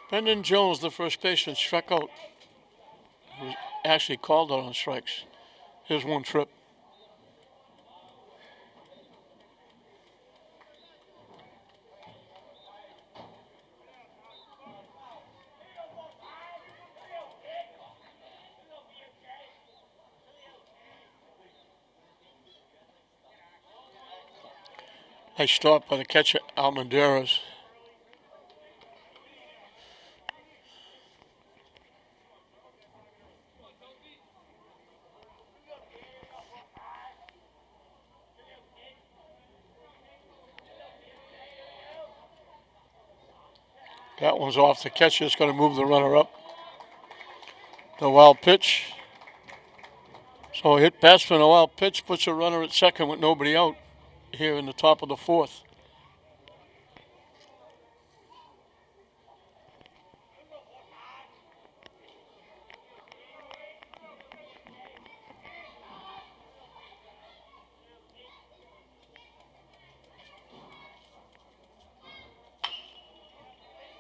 Brendan Jones, the first baseman, struck out. He was actually called out on strikes. Here's 1 trip. Nice stop by the catcher, Almendares. That one's off. The catcher is going to move the runner up. The wild pitch. So a hit batsman, a wild pitch, puts a runner at second with nobody out here in the top of the 4th.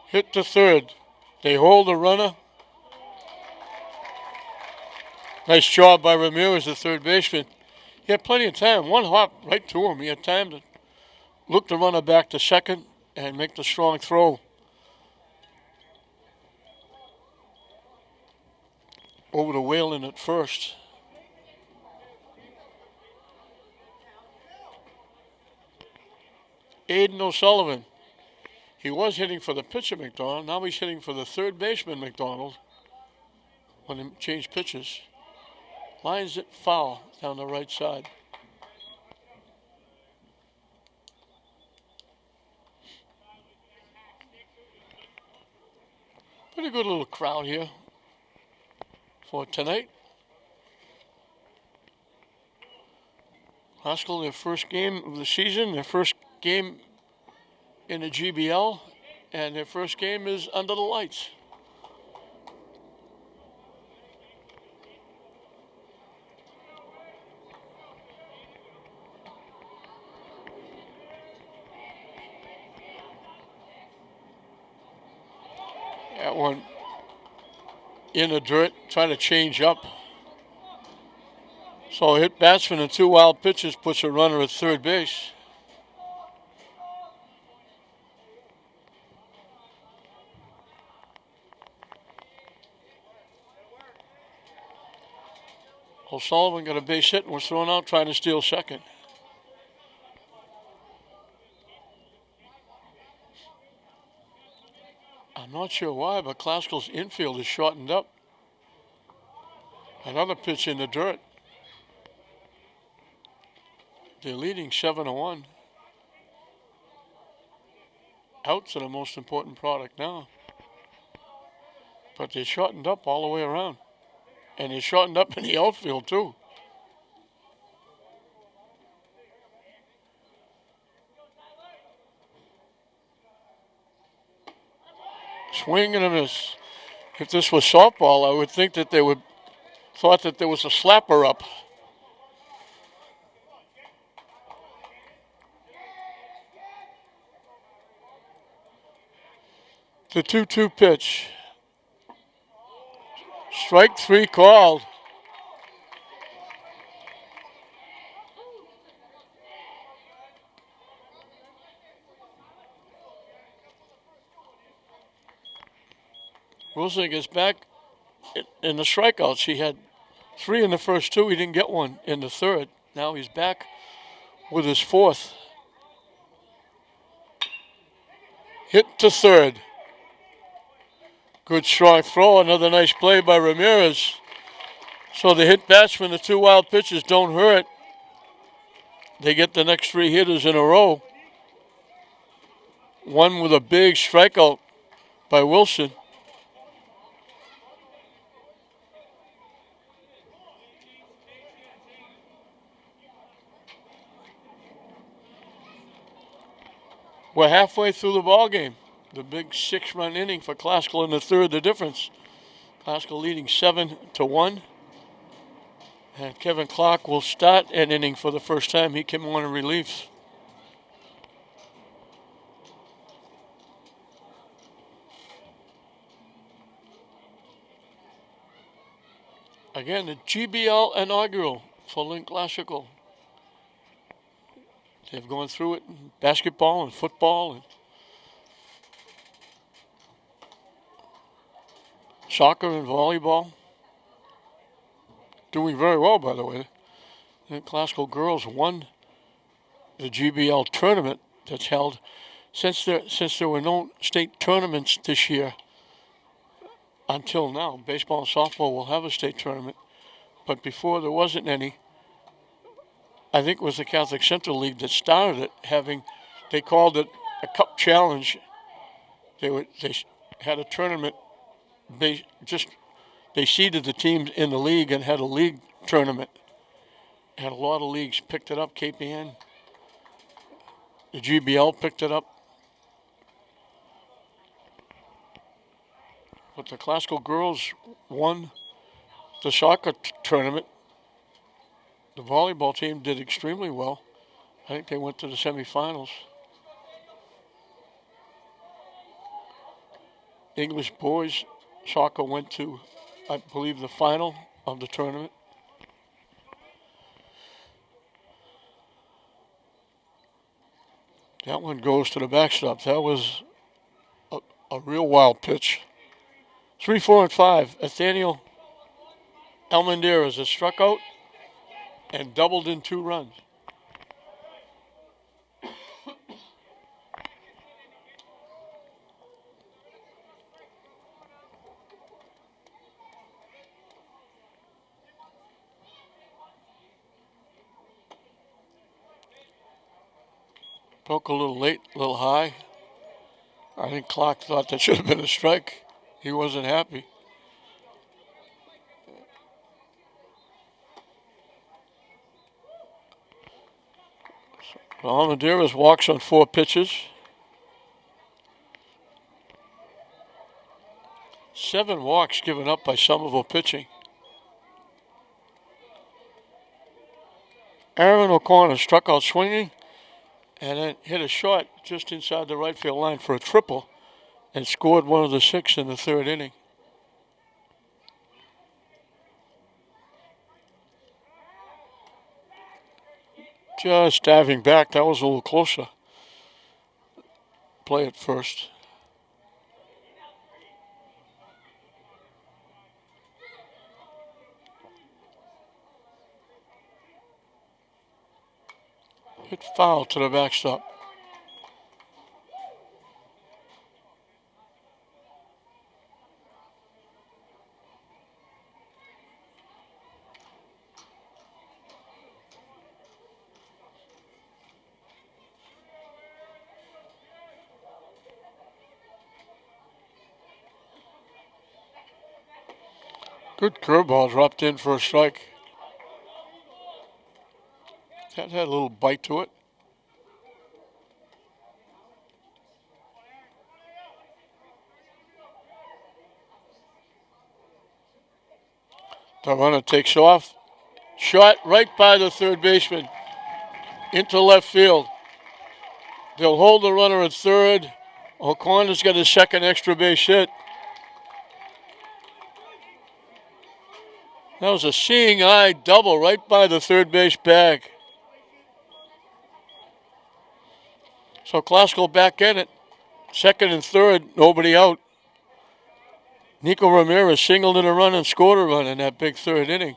Hit to third. They hold the runner. Nice job by Ramirez, the third baseman. He had plenty of time. 1 hop right to him. He had time to look the runner back to second and make the strong throw over to Whalen at first. Aiden O'Sullivan. He was hitting for the pitcher, McDonald. Now he's hitting for the third baseman, McDonald, when he changed pitches. Lines it foul down the right side. Pretty good little crowd here for tonight. Haskell, their first game of the season, their first game in the GBL, and their first game is under the lights. That one in the dirt, trying to change up. So a hit batsman and 2 wild pitches puts a runner at third base. O'Sullivan got a base hit and was thrown out trying to steal second. I'm not sure why, but Classical's infield is shortened up. Another pitch in the dirt. They're leading 7-1. Outs are the most important product now. But they're shortened up all the way around. And they're shortened up in the outfield, too. Swing and a miss. If this was softball, I would think that they would thought that there was a slapper up. The 2-2 pitch. Strike 3 called. Wilson gets back in the strikeouts. He had 3 in the first 2. He didn't get one in the third. Now he's back with his 4th. Hit to third. Good strong throw. Another nice play by Ramirez. So the hit batsmen, the 2 wild pitches don't hurt. They get the next 3 hitters in a row. One with a big strikeout by Wilson. We're halfway through the ball game. The big 6-run inning for Classical in the third, the difference. Classical leading 7-1. And Kevin Clark will start an inning for the first time. He came on in relief. Again, the GBL inaugural for Lynn Classical. They've gone through it in basketball and football and soccer and volleyball. Doing very well, by the way. The Classical girls won the GBL tournament that's held. Since there were no state tournaments this year until now, baseball and softball will have a state tournament. But before there wasn't any. I think it was the Catholic Central League that started it, they called it a cup challenge. They had a tournament. They seeded the teams in the league and had a league tournament. And a lot of leagues picked it up. Cape Ann, the GBL picked it up. But the Classical girls won the soccer tournament. The volleyball team did extremely well. I think they went to the semifinals. English boys soccer went to, I believe, the final of the tournament. That one goes to the backstop. That was a real wild pitch. 3, 4, and 5. Nathaniel Almendarez has struck out and doubled in 2 runs. Broke a little late, a little high. I think Clark thought that should have been a strike. He wasn't happy. Almendarez walks on 4 pitches. 7 walks given up by Somerville pitching. Aaron O'Connor struck out swinging and then hit a shot just inside the right field line for a triple and scored one of the 6 in the 3rd inning. Just diving back, that was a little closer. Play at first. Hit foul to the backstop. Good curveball dropped in for a strike. That had a little bite to it. The runner takes off. Shot right by the third baseman into left field. They'll hold the runner at third. O'Connor's got his second extra base hit. That was a seeing eye double right by the third base bag. So Klasko back in it. Second and third, nobody out. Nico Ramirez singled in a run and scored a run in that big third inning.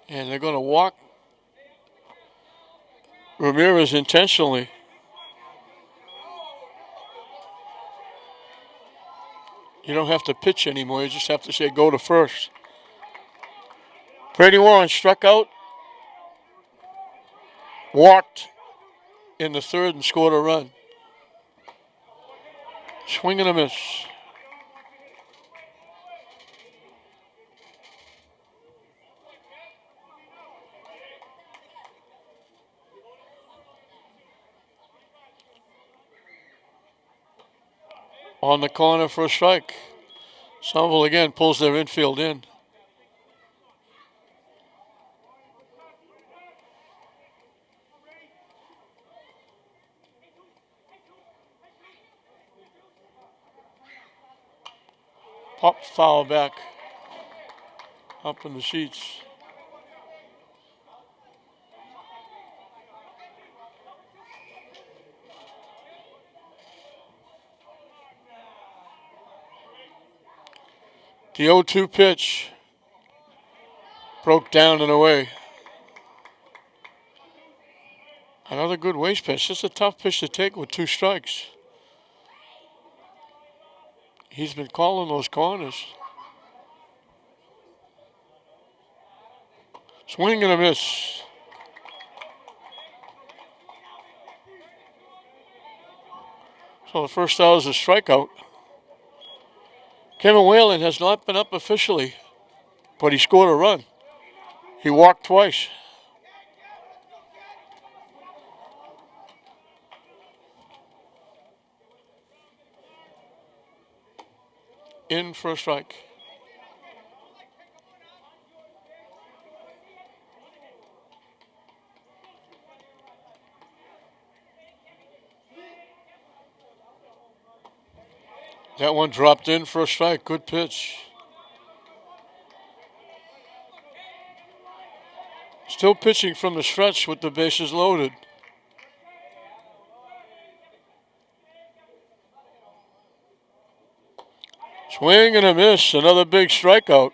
And they're going to walk Ramirez intentionally. You don't have to pitch anymore. You just have to say go to first. Brady Warren struck out, walked in the third and scored a run. Swing and a miss. On the corner for a strike. Somerville again pulls their infield in. Pop foul back. Up in the seats. The 0-2 pitch broke down and away. Another good waste pitch. It's a tough pitch to take with two strikes. He's been calling those corners. Swing and a miss. So the first out is a strikeout. Kevin Whalen has not been up officially, but he scored a run. He walked twice. In for a strike. That one dropped in for a strike. Good pitch. Still pitching from the stretch with the bases loaded. Swing and a miss. Another big strikeout.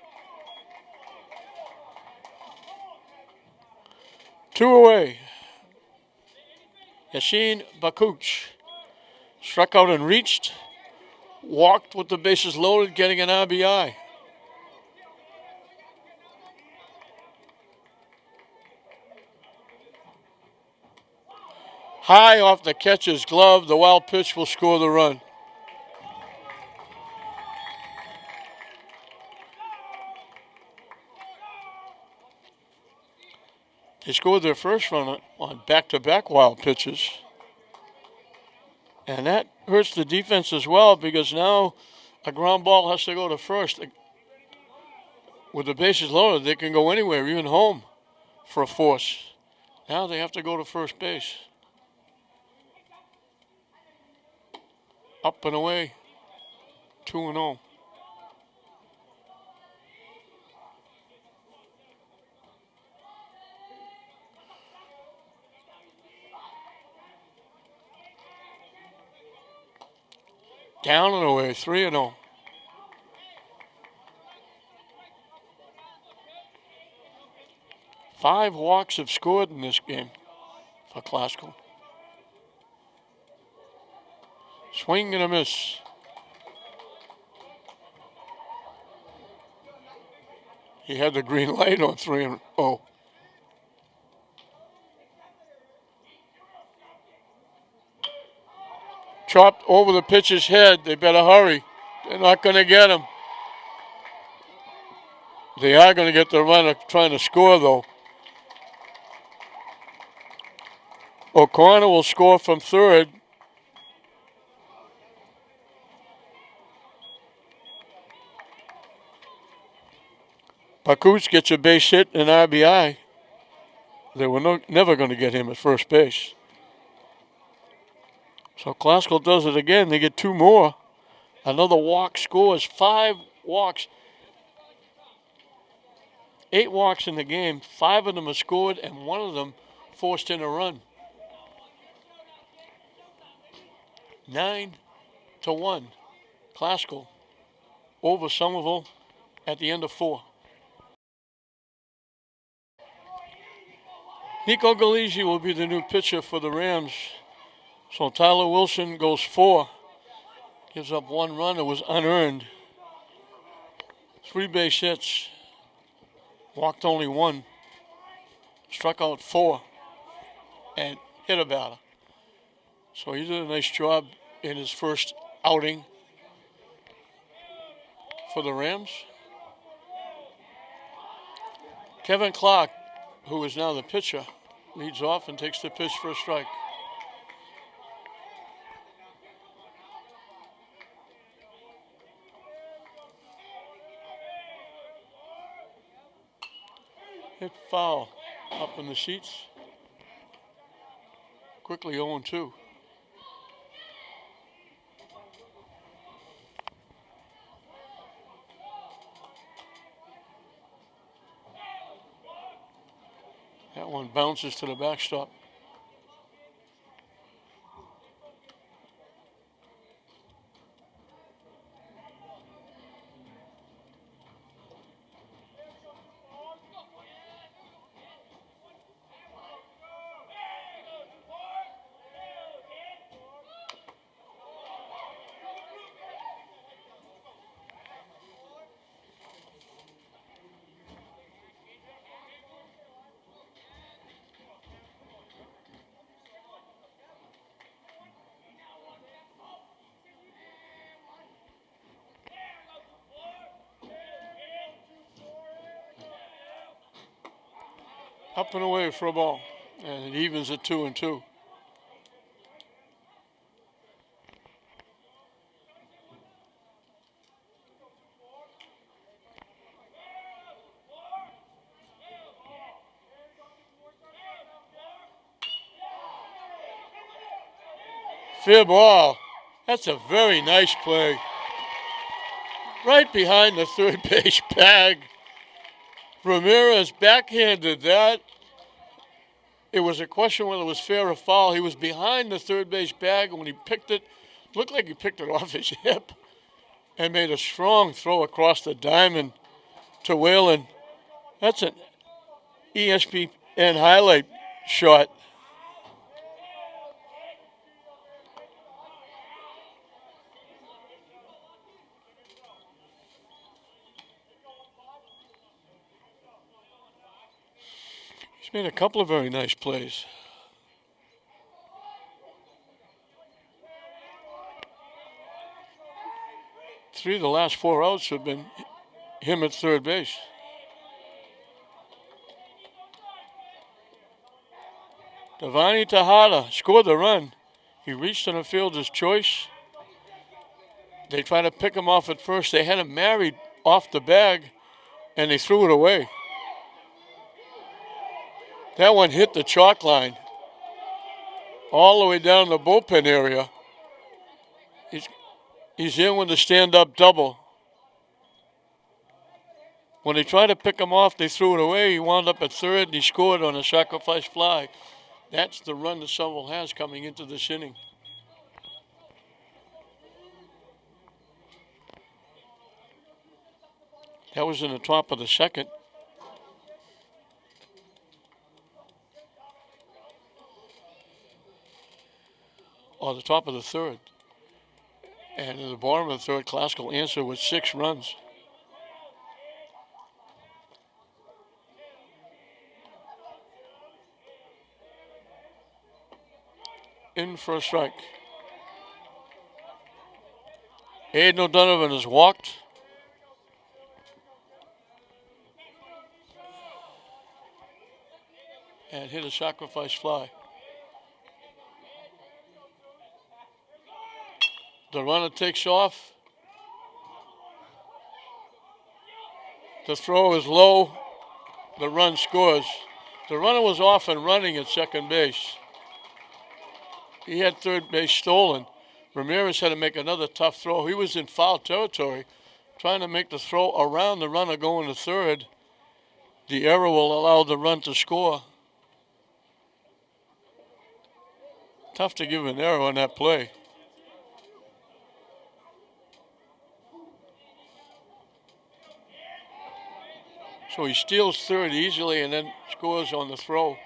2 away. Yasin Bakuch struck out and reached. Walked with the bases loaded, getting an RBI. High off the catcher's glove. The wild pitch will score the run. They scored their first run on back-to-back wild pitches. And that hurts the defense as well because now a ground ball has to go to first. With the bases loaded, they can go anywhere, even home, for a force. Now they have to go to first base. Up and away, 2-0. Down and away, 3-0. Five walks have scored in this game for Classical. Swing and a miss. He had the green light on 3-0. Chopped over the pitcher's head. They better hurry. They're not going to get him. They are going to get the runner trying to score, though. O'Connor will score from third. Pakuts gets a base hit and RBI. They were never going to get him at first base. So Classical does it again. They get two more. Another walk scores. 5 walks. 8 walks in the game. 5 of them are scored, and 1 of them forced in a run. 9-1. Classical over Somerville at the end of 4. Nico Galizzi will be the new pitcher for the Rams. So Tyler Wilson goes 4. Gives up 1 run. It was unearned. 3 base hits. Walked only 1. Struck out 4. And hit a batter. So he did a nice job in his first outing for the Rams. Kevin Clark, who is now the pitcher, leads off and takes the pitch for a strike. Hit foul up in the seats. Quickly 0-2. That one bounces to the backstop. Up and away for a ball. And it evens at 2-2. Fair ball. That's a very nice play. Right behind the third base bag. Ramirez backhanded that. It was a question whether it was fair or foul. He was behind the third base bag, and when he picked it, looked like he picked it off his hip and made a strong throw across the diamond to Whalen. That's an ESPN highlight shot. He's made a couple of very nice plays. Three of the last 4 outs have been him at third base. Devani Tejada scored the run. He reached on the fielder's choice. They tried to pick him off at first. They had him married off the bag, and they threw it away. That one hit the chalk line all the way down the bullpen area. He's in with the stand-up double. When they tried to pick him off, they threw it away. He wound up at third, and he scored on a sacrifice fly. That's the run that Somerville has coming into this inning. That was in the top of the second. Or the top of the third. And at the bottom of the third, Classical answered with 6 runs. In for a strike. Aiden O'Donovan has walked. And hit a sacrifice fly. The runner takes off. The throw is low. The run scores. The runner was off and running at second base. He had third base stolen. Ramirez had to make another tough throw. He was in foul territory, trying to make the throw around the runner going to third. The error will allow the run to score. Tough to give an error on that play. So he steals third easily and then scores on the throw.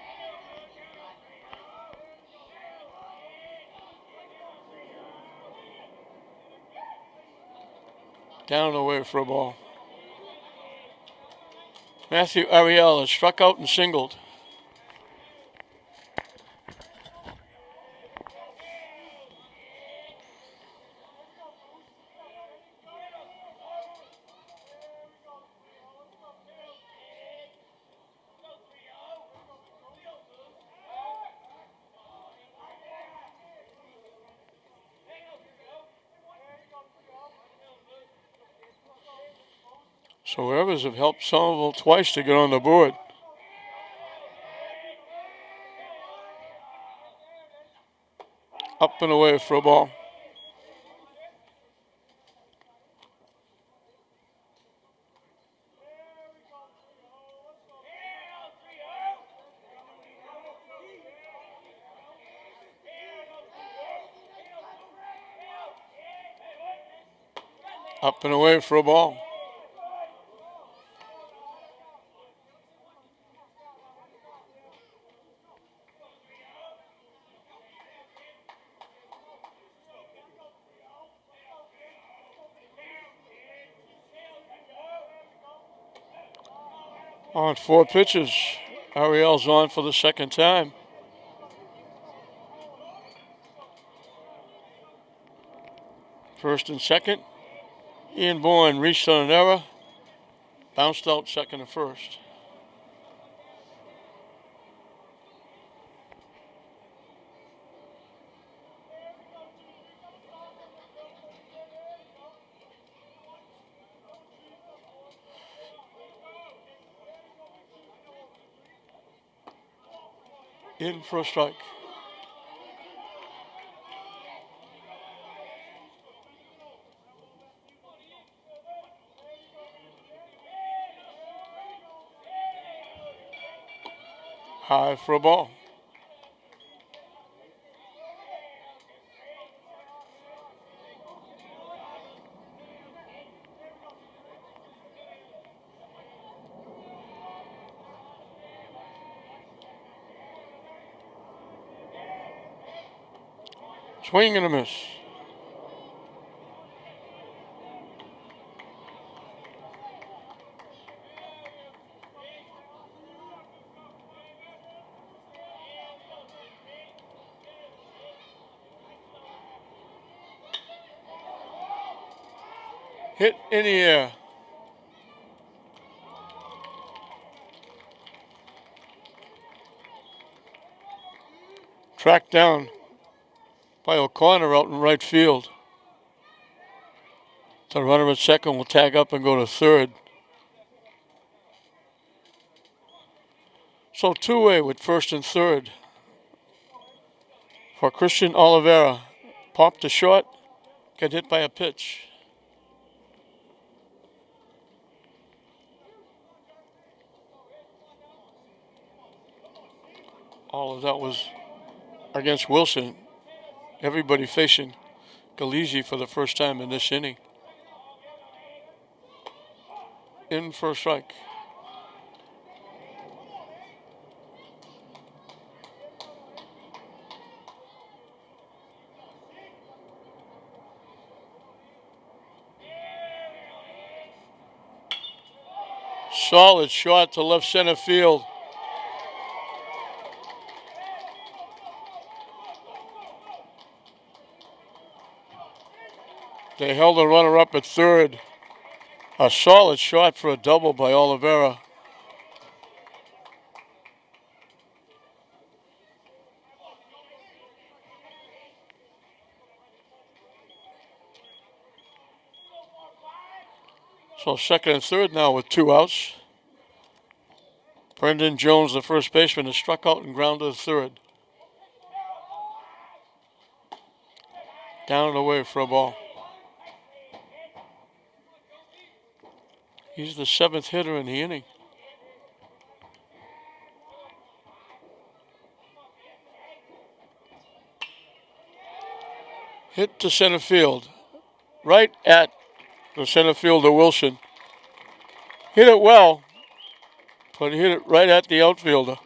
Down and away for a ball. Matthew Ariel has struck out and singled. So errors have helped Somerville twice to get on the board. Up and away for a ball. Up and away for a ball. On 4 pitches, Ariel's on for the second time. First and second. Ian Bourne reached on an error, bounced out second and first. In for a strike. High for a ball. Swing and a miss. Hit in the air. Tracked down by O'Connor out in right field. The runner at second will tag up and go to third. So two-way with first and third for Christian Oliveira. Popped to short, got hit by a pitch. All of that was against Wilson. Everybody facing Galizzi for the first time in this inning. in for a strike. Solid shot to left center field. They held the runner up at third. A solid shot for a double by Oliveira. So second and third now with 2 outs. Brendan Jones, the first baseman, is struck out and grounded to third. Down and away for a ball. He's the 7th hitter in the inning. Hit to center field. Right at the center fielder, Wilson. Hit it well, but he hit it right at the outfielder.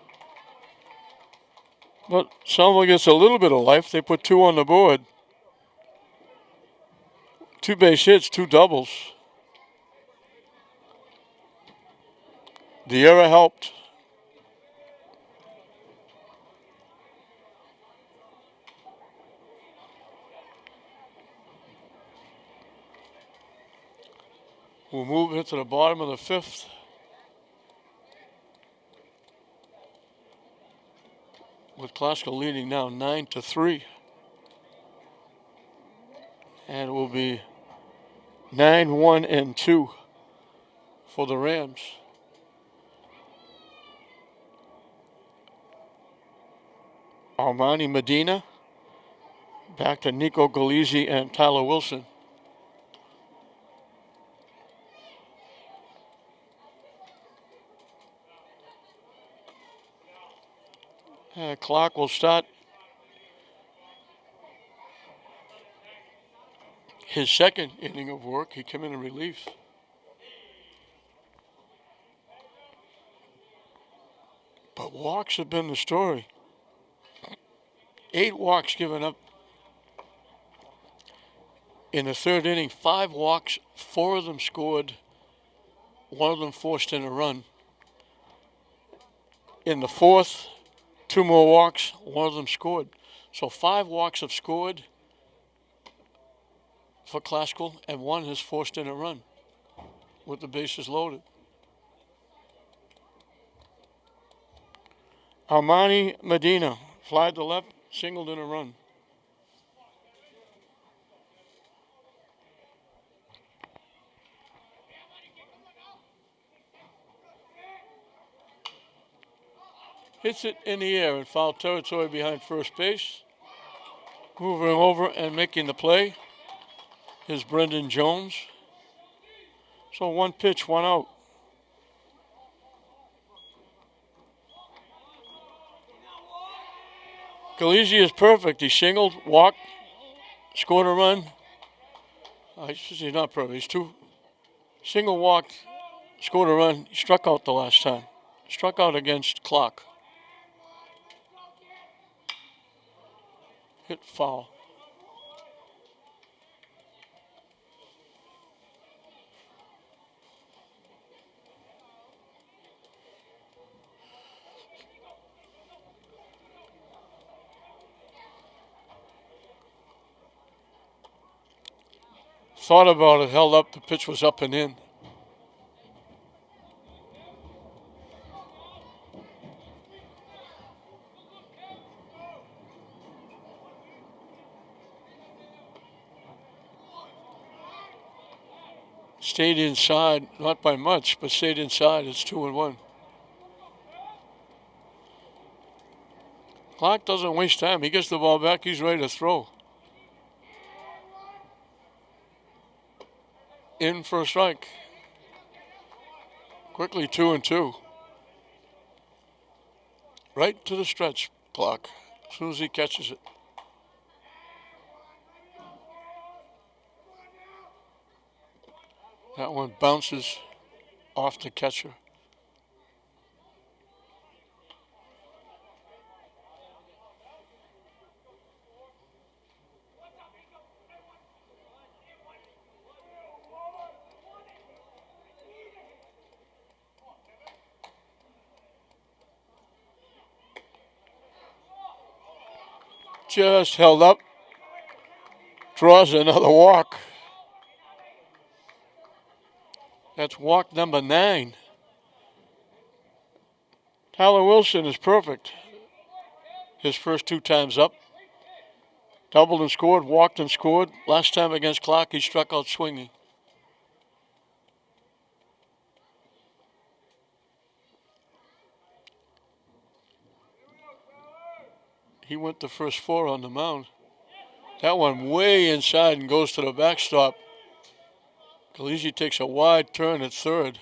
But Somerville gets a little bit of life. They put 2 on the board. 2 base hits, 2 doubles. The error helped. We'll move into the bottom of the 5th. With Glasgow leading now 9-3. And it will be 9-1-2 for the Rams. Armani Medina. Back to Nico Galizzi and Tyler Wilson. Clock will start his second inning of work. He came in relief. But walks have been the story. 8 walks given up in the third inning. 5 walks, 4 of them scored. 1 of them forced in a run. In the fourth, 2 more walks, 1 of them scored. So 5 walks have scored for Classical, and 1 has forced in a run with the bases loaded. Armani Medina, fly to left, singled in a run. Hits it in the air in foul territory behind first base. Moving over and making the play is Brendan Jones. So 1 pitch, 1 out. Galizzi is perfect. He singled, walked, scored a run. He's not perfect. He's 2. Single walked, scored a run. He struck out the last time. Struck out against Clock. Hit foul. Thought about it, held up, the pitch was up and in. Stayed inside, not by much, but stayed inside. It's 2-1. Clark doesn't waste time. He gets the ball back. He's ready to throw. In for a strike. Quickly 2-2. Right to the stretch clock as soon as he catches it. That one bounces off the catcher. Just held up. Draws another walk. That's walk number 9. Tyler Wilson is perfect. His first 2 times up. Doubled and scored, walked and scored. Last time against Clark, he struck out swinging. He went the first 4 on the mound. That one way inside and goes to the backstop. Lchs takes a wide turn at third.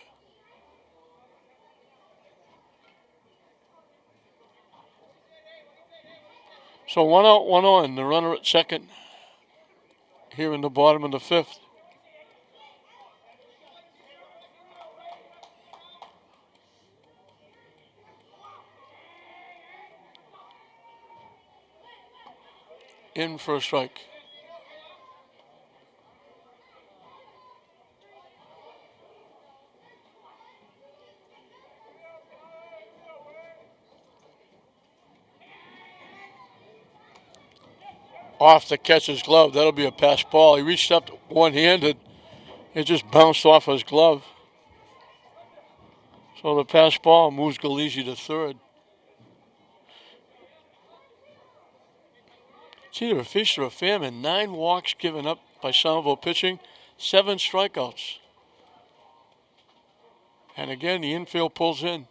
So 1 out, 1 on. The runner at second here in the bottom of the 5th. In for a strike. Off the catcher's glove. That'll be a pass ball. He reached up one-handed. It just bounced off his glove. So the pass ball moves Lchs to third. It's either a feast or a famine. 9 walks given up by Somerville pitching, 7 strikeouts. And again, the infield pulls in.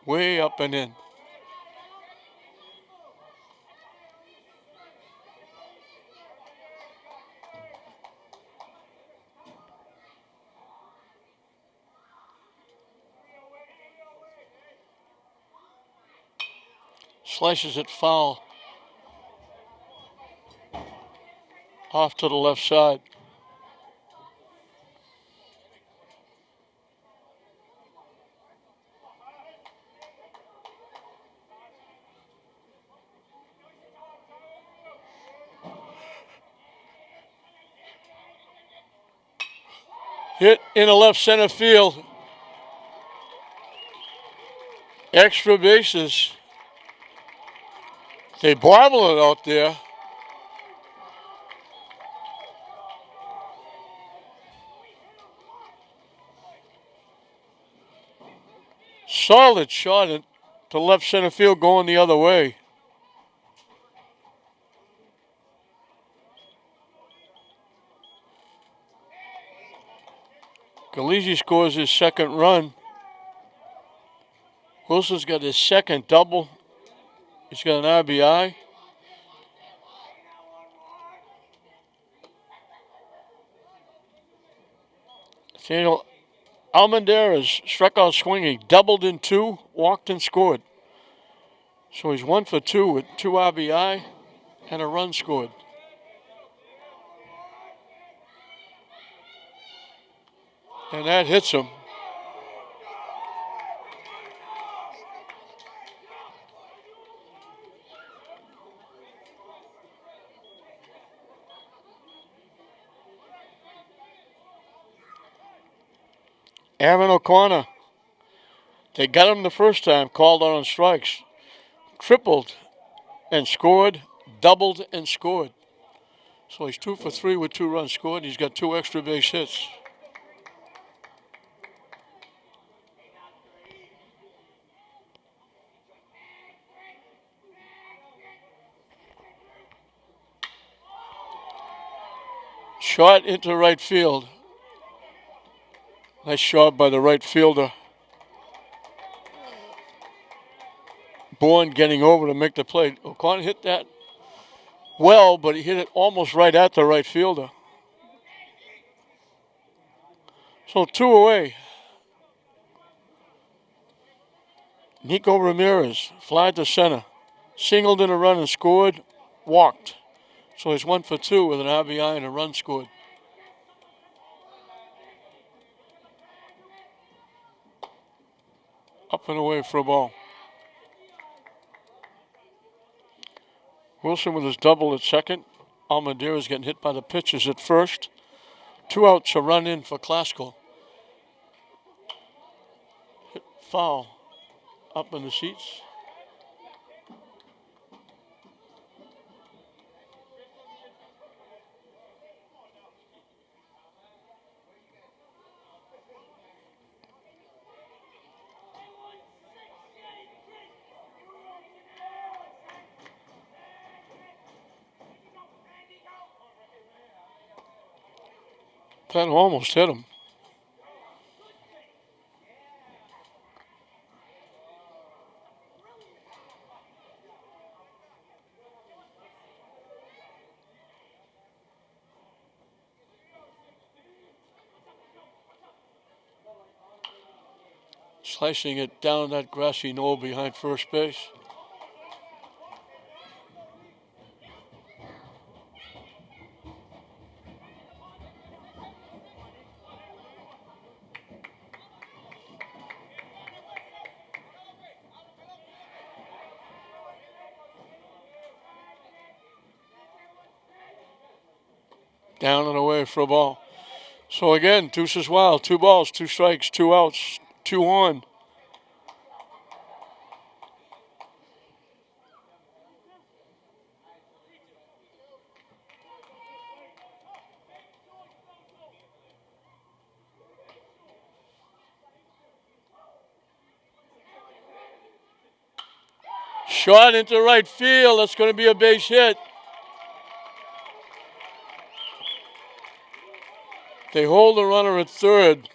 Way up and in. Slices it foul. Off to the left side. Hit in the left center field. Extra bases. They bobble it out there. Solid shot to left center field going the other way. Lchs scores his second run. Wilson's got his second double. He's got an RBI. Daniel Almendarez struck out swinging, doubled in 2, walked and scored. So he's 1 for 2 with 2 RBI and a run scored. And that hits him. Aaron O'Connor. They got him the first time, called on strikes. Tripled and scored, doubled and scored. So he's 2 for 3 with 2 runs scored. He's got 2 extra base hits. Shot into right field. Nice job by the right fielder. Bourne getting over to make the play. O'Connor hit that well, but he hit it almost right at the right fielder. So 2 away. Nico Ramirez flied to center. Singled in a run and scored. Walked. So he's 1 for 2 with an RBI and a run scored. Up and away for a ball. Wilson with his double at second. Almadeira's getting hit by the pitches at first. 2 outs, a run in for Classical. Hit foul up in the seats. That almost hit him. Slicing it down that grassy knoll behind first base. Down and away for a ball. So again, Deuces Wild, 2 balls, 2 strikes, 2 outs, 2 on. Shot into right field. That's going to be a base hit. They hold the runner at third.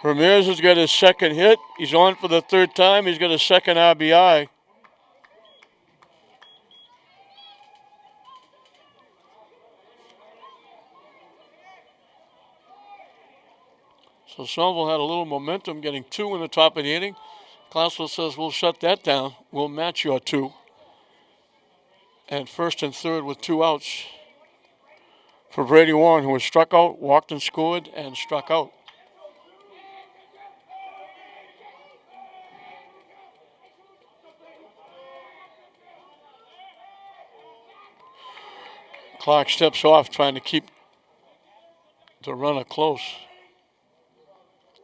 Ramirez has got his second hit. He's on for the 3rd time. He's got a second RBI. So Somerville had a little momentum, getting 2 in the top of the inning. Classical says, we'll shut that down. We'll match your 2. And first and third with 2 outs for Brady Warren, who was struck out, walked and scored, and struck out. Clark steps off, trying to keep the runner close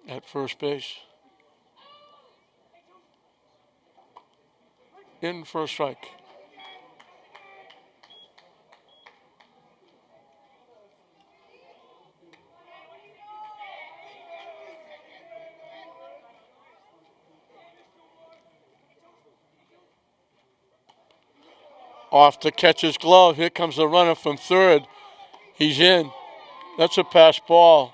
at first base. In for a strike. Off to catch his glove. Here comes the runner from third. He's in. That's a pass ball.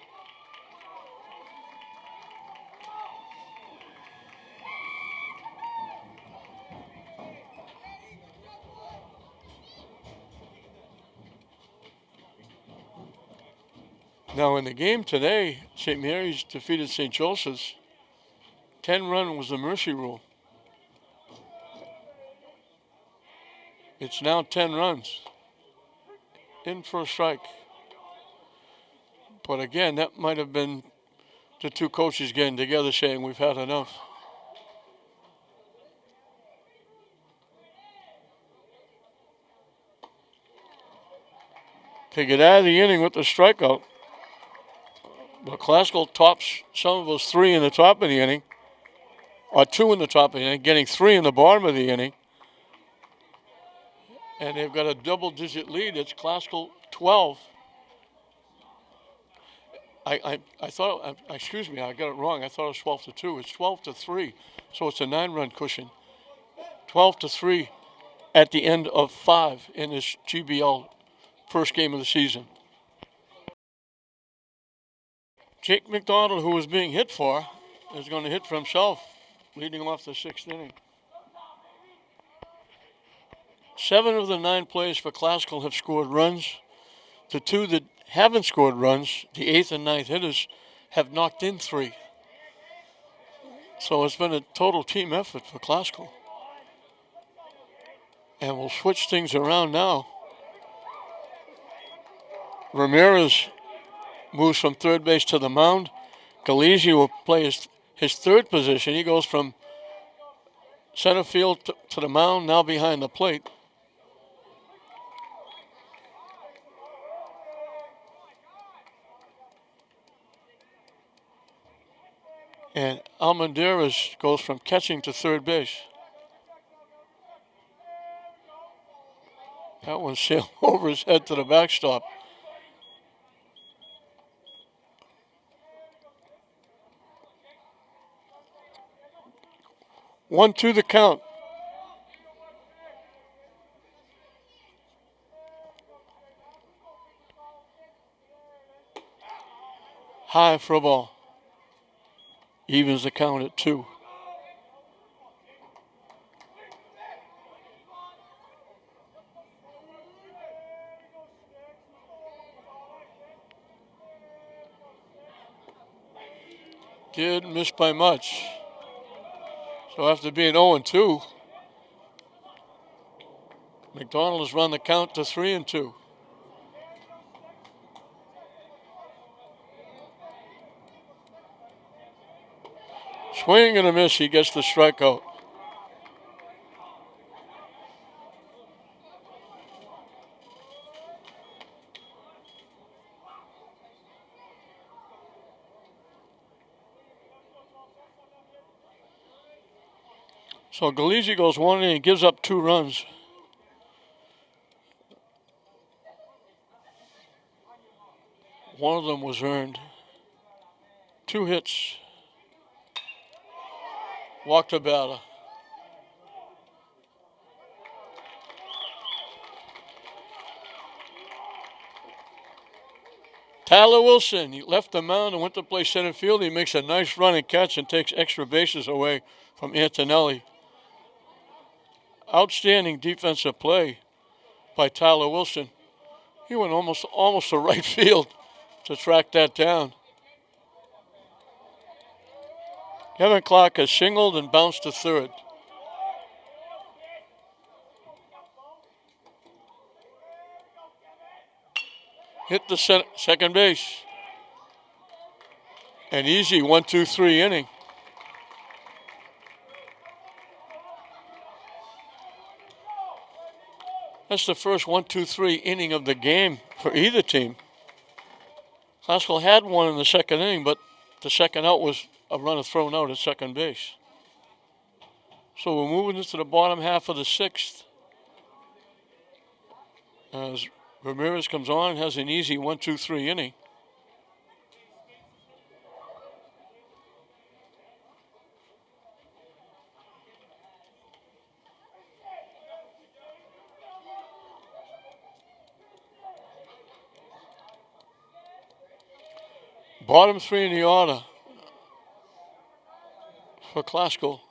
Now in the game today, St. Mary's defeated St. Joseph's. 10-run was the mercy rule. It's now 10 runs. In for a strike. But again, that might have been the 2 coaches getting together saying we've had enough. They get out of the inning with the strikeout. But Classical tops Somerville's 3 in the top of the inning, or 2 in the top of the inning, getting 3 in the bottom of the inning. And they've got a double-digit lead. It's Classical 12. I thought, excuse me, I got it wrong. I thought it was 12-2. It's 12-3, so it's a 9-run cushion. 12-3 at the end of 5 in this GBL first game of the season. Jake McDonald, who was being hit for, is going to hit for himself, leading off the 6th inning. 7 of the 9 players for Classical have scored runs. The 2 that haven't scored runs, the 8th and 9th hitters, have knocked in 3. So it's been a total team effort for Classical. And we'll switch things around now. Ramirez moves from third base to the mound. Galizzi will play his his third position. He goes from center field to the mound, now behind the plate. And Almendarez goes from catching to third base. That one sailed over his head to the backstop. One, two, the count. High for a ball. Evens the count at 2. Did miss by much. So after being 0-2, McDonald has run the count to 3-2. Swing and a miss, he gets the strikeout. So Galizzi goes 1 inning and gives up 2 runs. One of them was earned. 2 hits. Walked a batter. Tyler Wilson, he left the mound and went to play center field. He makes a nice run and catch and takes extra bases away from Antonelli. Outstanding defensive play by Tyler Wilson. He went almost to right field to track that down. Kevin Clark has singled and bounced to third. Hit the second base. An easy 1-2-3 inning. That's the first 1-2-3 inning of the game for either team. Classical had one in the second inning, but the second out was a runner thrown out at second base. So we're moving into the bottom half of the 6th. As Ramirez comes on and has an easy 1-2-3 inning. Bottom 3 in the order for Classical.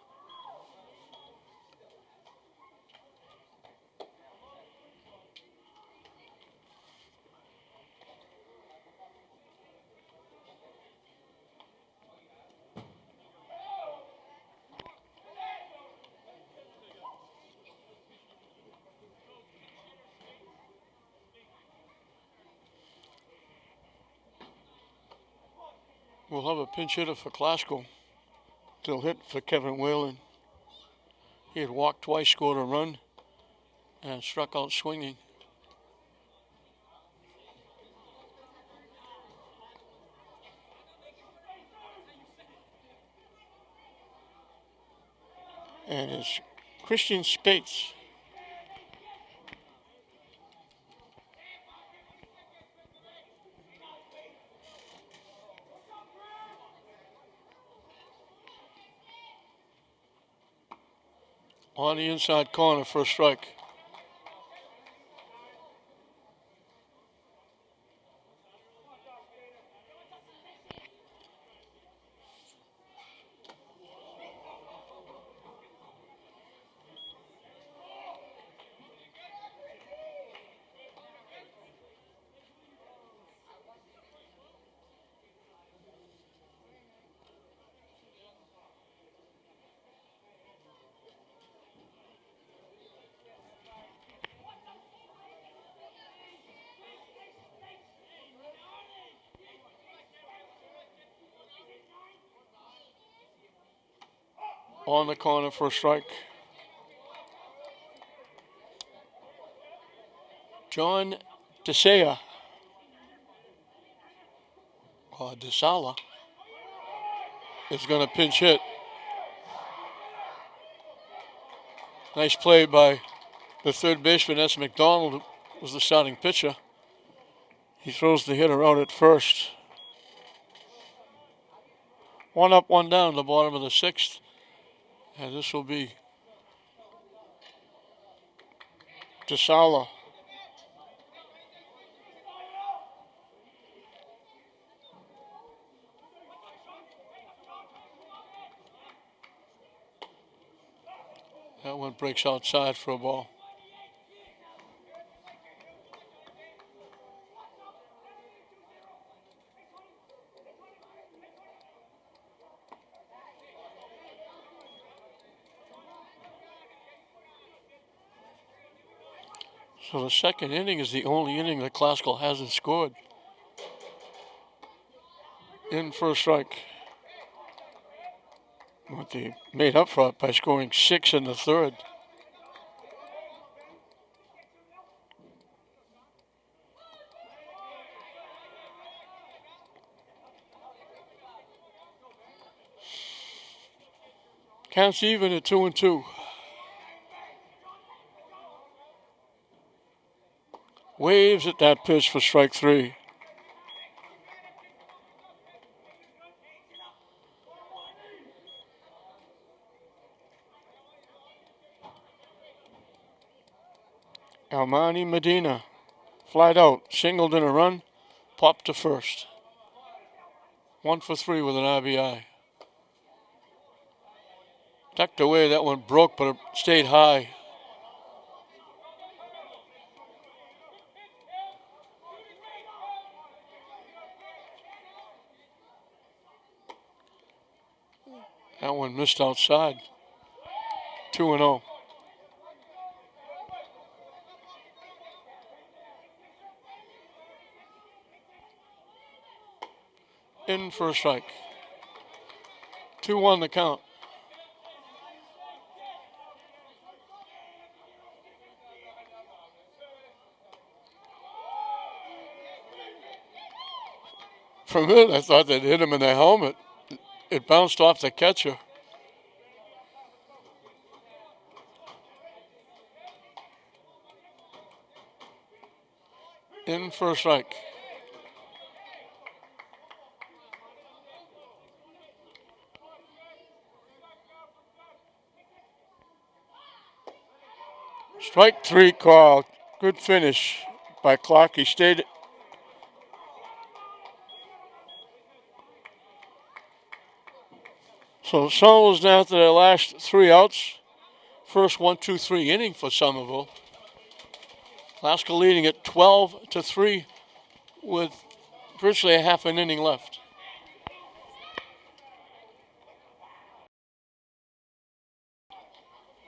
We'll have a pinch hitter for Classical. They'll hit for Kevin Whalen. He had walked twice, scored a run, and struck out swinging. And it's Christian Spates. On the inside corner for a strike. on the corner for a strike. John DeSaya, or DeSala, is going to pinch hit. Nice play by the third baseman, S. McDonald, who was the starting pitcher. He throws the hitter out at first. 1 up, 1 down, the bottom of the 6th. And this will be DeSala. That one breaks outside for a ball. So the second inning is the only inning that Classical hasn't scored. In for a strike. What they made up for it by scoring 6 in the 3rd. Counts even at 2-2. Waves at that pitch for strike 3. Almani Medina, flied out, singled in a run, popped to first. 1 for 3 with an RBI. Tucked away, that one broke, but it stayed high. That one missed outside. 2-0. In for a strike. 2-1 the count. For a minute, I thought they'd hit him in the helmet. It bounced off the catcher. In for a strike. Strike 3 call. Good finish by Clark. He stayed. So Somerville's down to their last 3 outs. First 1-2-3 inning for Somerville. Classical leading at 12-3 with virtually a half an inning left.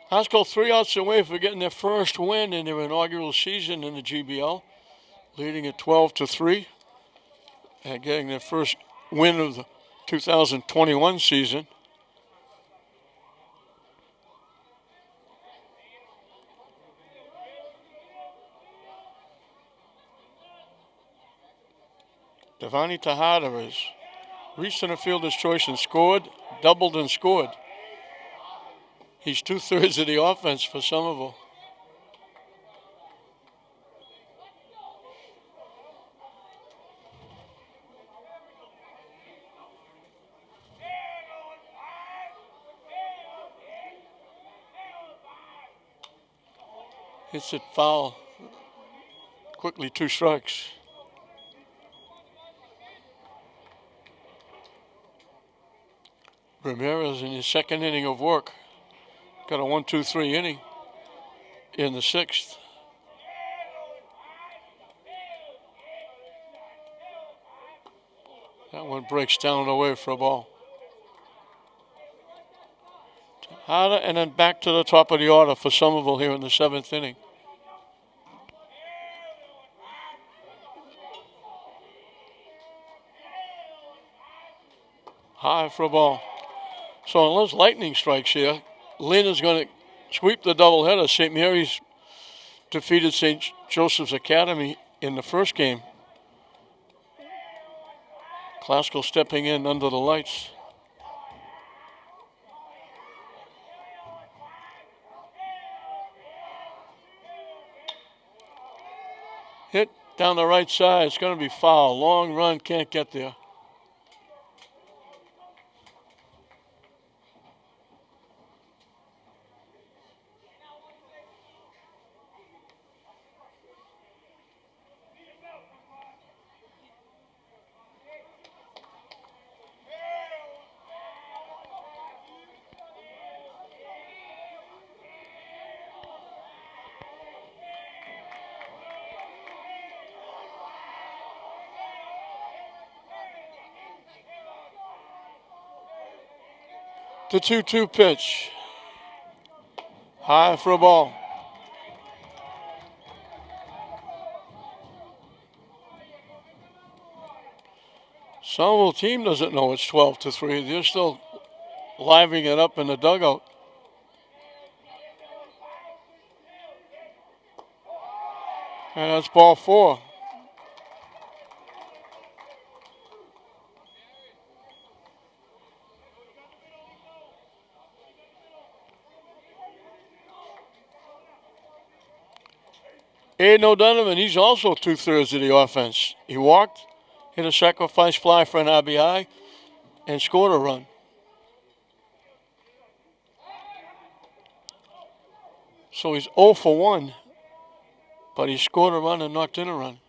Classical 3 outs away for getting their first win in their inaugural season in the GBL, leading at 12-3 and getting their first win of the 2021 season. Devani Tejada has reached in a fielder's choice and scored, doubled and scored. He's 2/3 of the offense for Somerville. Hits it foul. Quickly 2 strikes. Ramirez in his second inning of work. Got a 1-2-3 inning in the 6th. That one breaks down and away for a ball. Tejada, and then back to the top of the order for Somerville here in the 7th inning. High for a ball. So unless lightning strikes here, Lynn is going to sweep the doubleheader. St. Mary's defeated St. Joseph's Academy in the first game. Classical stepping in under the lights. Hit down the right side. It's going to be foul. Long run, can't get there. The 2-2 pitch. High for a ball. Somerville team doesn't know it's 12-3. They're still livening it up in the dugout. And that's ball 4. Aiden O'Donovan, he's also 2/3 of the offense. He walked, hit a sacrifice fly for an RBI, and scored a run. So he's 0 for 1, but he scored a run and knocked in a run.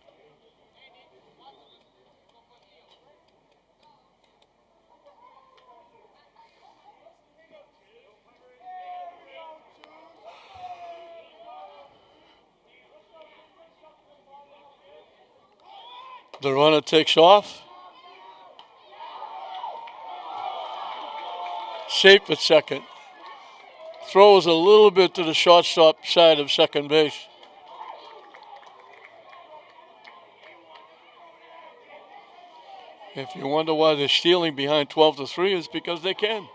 The runner takes off. Safe at second. Throws a little bit to the shortstop side of second base. If you wonder why they're stealing behind 12-3, it's because they can.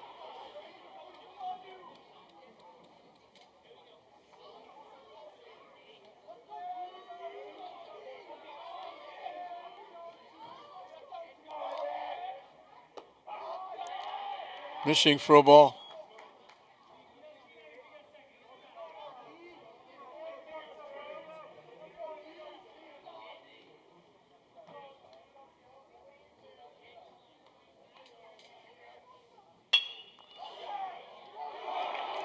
Missing for a ball.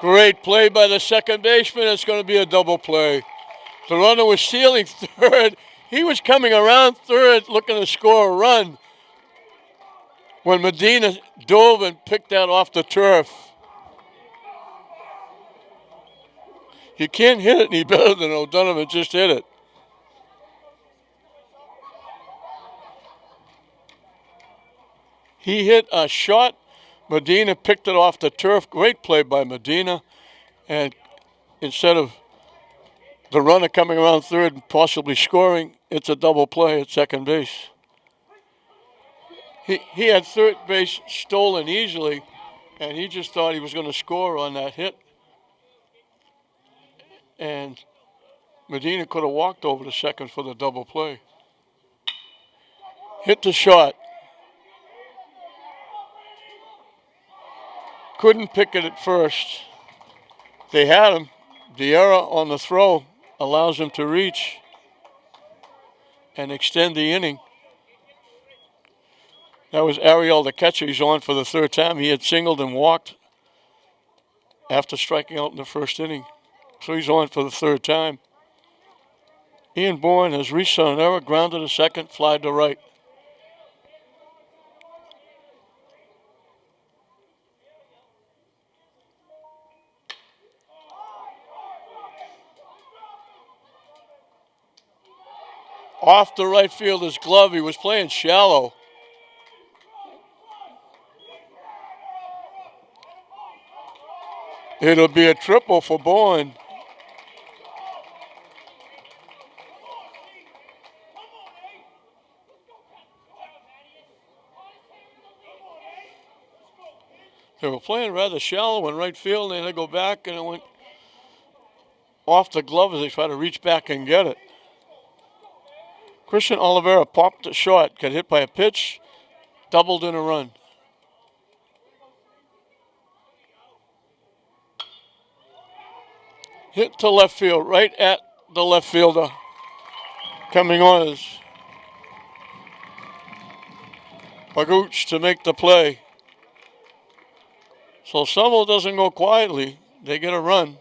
Great play by the second baseman. It's going to be a double play. The runner was stealing third. He was coming around third looking to score a run when Medina dove and picked that off the turf. You can't hit it any better than O'Donovan just hit it. He hit a shot. Medina picked it off the turf. Great play by Medina. And instead of the runner coming around third and possibly scoring, it's a double play at second base. He had third base stolen easily, and he just thought he was going to score on that hit. And Medina could have walked over to second for the double play. Hit the shot. Couldn't pick it at first. They had him. The error on the throw allows him to reach and extend the inning. That was Ariel, the catcher. He's on for the third time. He had singled and walked after striking out in the first inning. So he's on for the third time. Ian Bourne has reached on an error, grounded to second, fly to right. Off the right fielder's glove. He was playing shallow. It'll be a triple for Bourne. They were playing rather shallow in right field, and they go back, and it went off the glove as they try to reach back and get it. Christian Oliveira popped it short, got hit by a pitch, doubled in a run. Hit to left field, right at the left fielder. Coming on is Baguch to make the play. So Somerville doesn't go quietly. They get a run,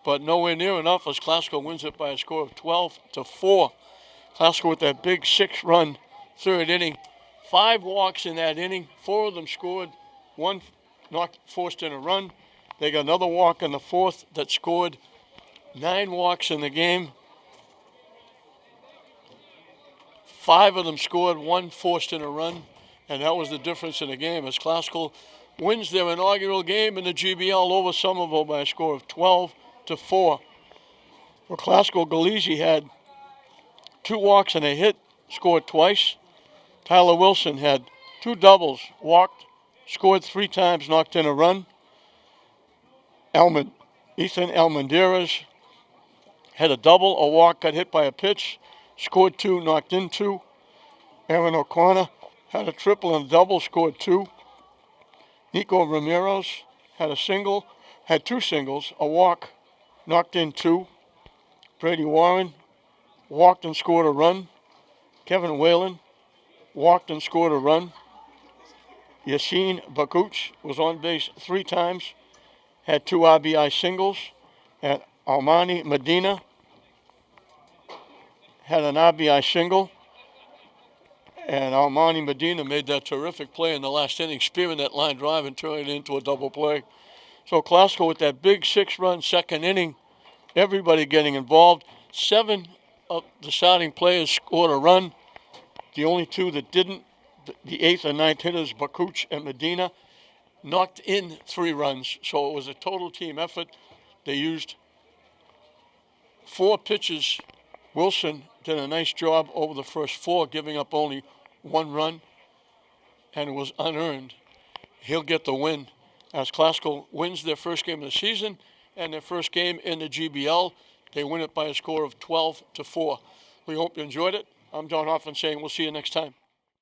but nowhere near enough as Glasgow wins it by a score of 12-4. Glasgow with that big 6-run third inning. 5 walks in that inning. 4 of them scored. 1 forced in a run. They got another walk in the 4th that scored. 9 walks in the game. 5 of them scored. 1 forced in a run. And that was the difference in the game as Glasgow wins their inaugural game in the GBL over Somerville by a score of 12-4. For Glasgow, Galizzi had 2 walks and a hit, scored twice. Tyler Wilson had 2 doubles, walked, scored 3 times, knocked in a run. Ethan Almendarez had a double, a walk, got hit by a pitch, scored 2, knocked in 2. Aaron O'Connor had a triple and a double, scored 2. Nico Ramirez had 2 singles, a walk, knocked in 2. Brady Warren walked and scored a run. Kevin Whalen walked and scored a run. Yassine Bakuch was on base 3 times, had 2 RBI singles. And Almani Medina had an RBI single. And Almani Medina made that terrific play in the last inning, spearing that line drive and turning it into a double play. So Glasgow with that big 6-run second inning, everybody getting involved. 7 of the starting players scored a run. The only 2 that didn't, the 8th and 9th hitters, Bakuch and Medina, knocked in 3 runs. So it was a total team effort. They used 4 pitches. Wilson did a nice job over the first 4, giving up only 1 run, and it was unearned. He'll get the win as Glasgow wins their first game of the season and their first game in the GBL. They win it by a score of 12-4. We hope you enjoyed it. I'm John Hoffman saying we'll see you next time.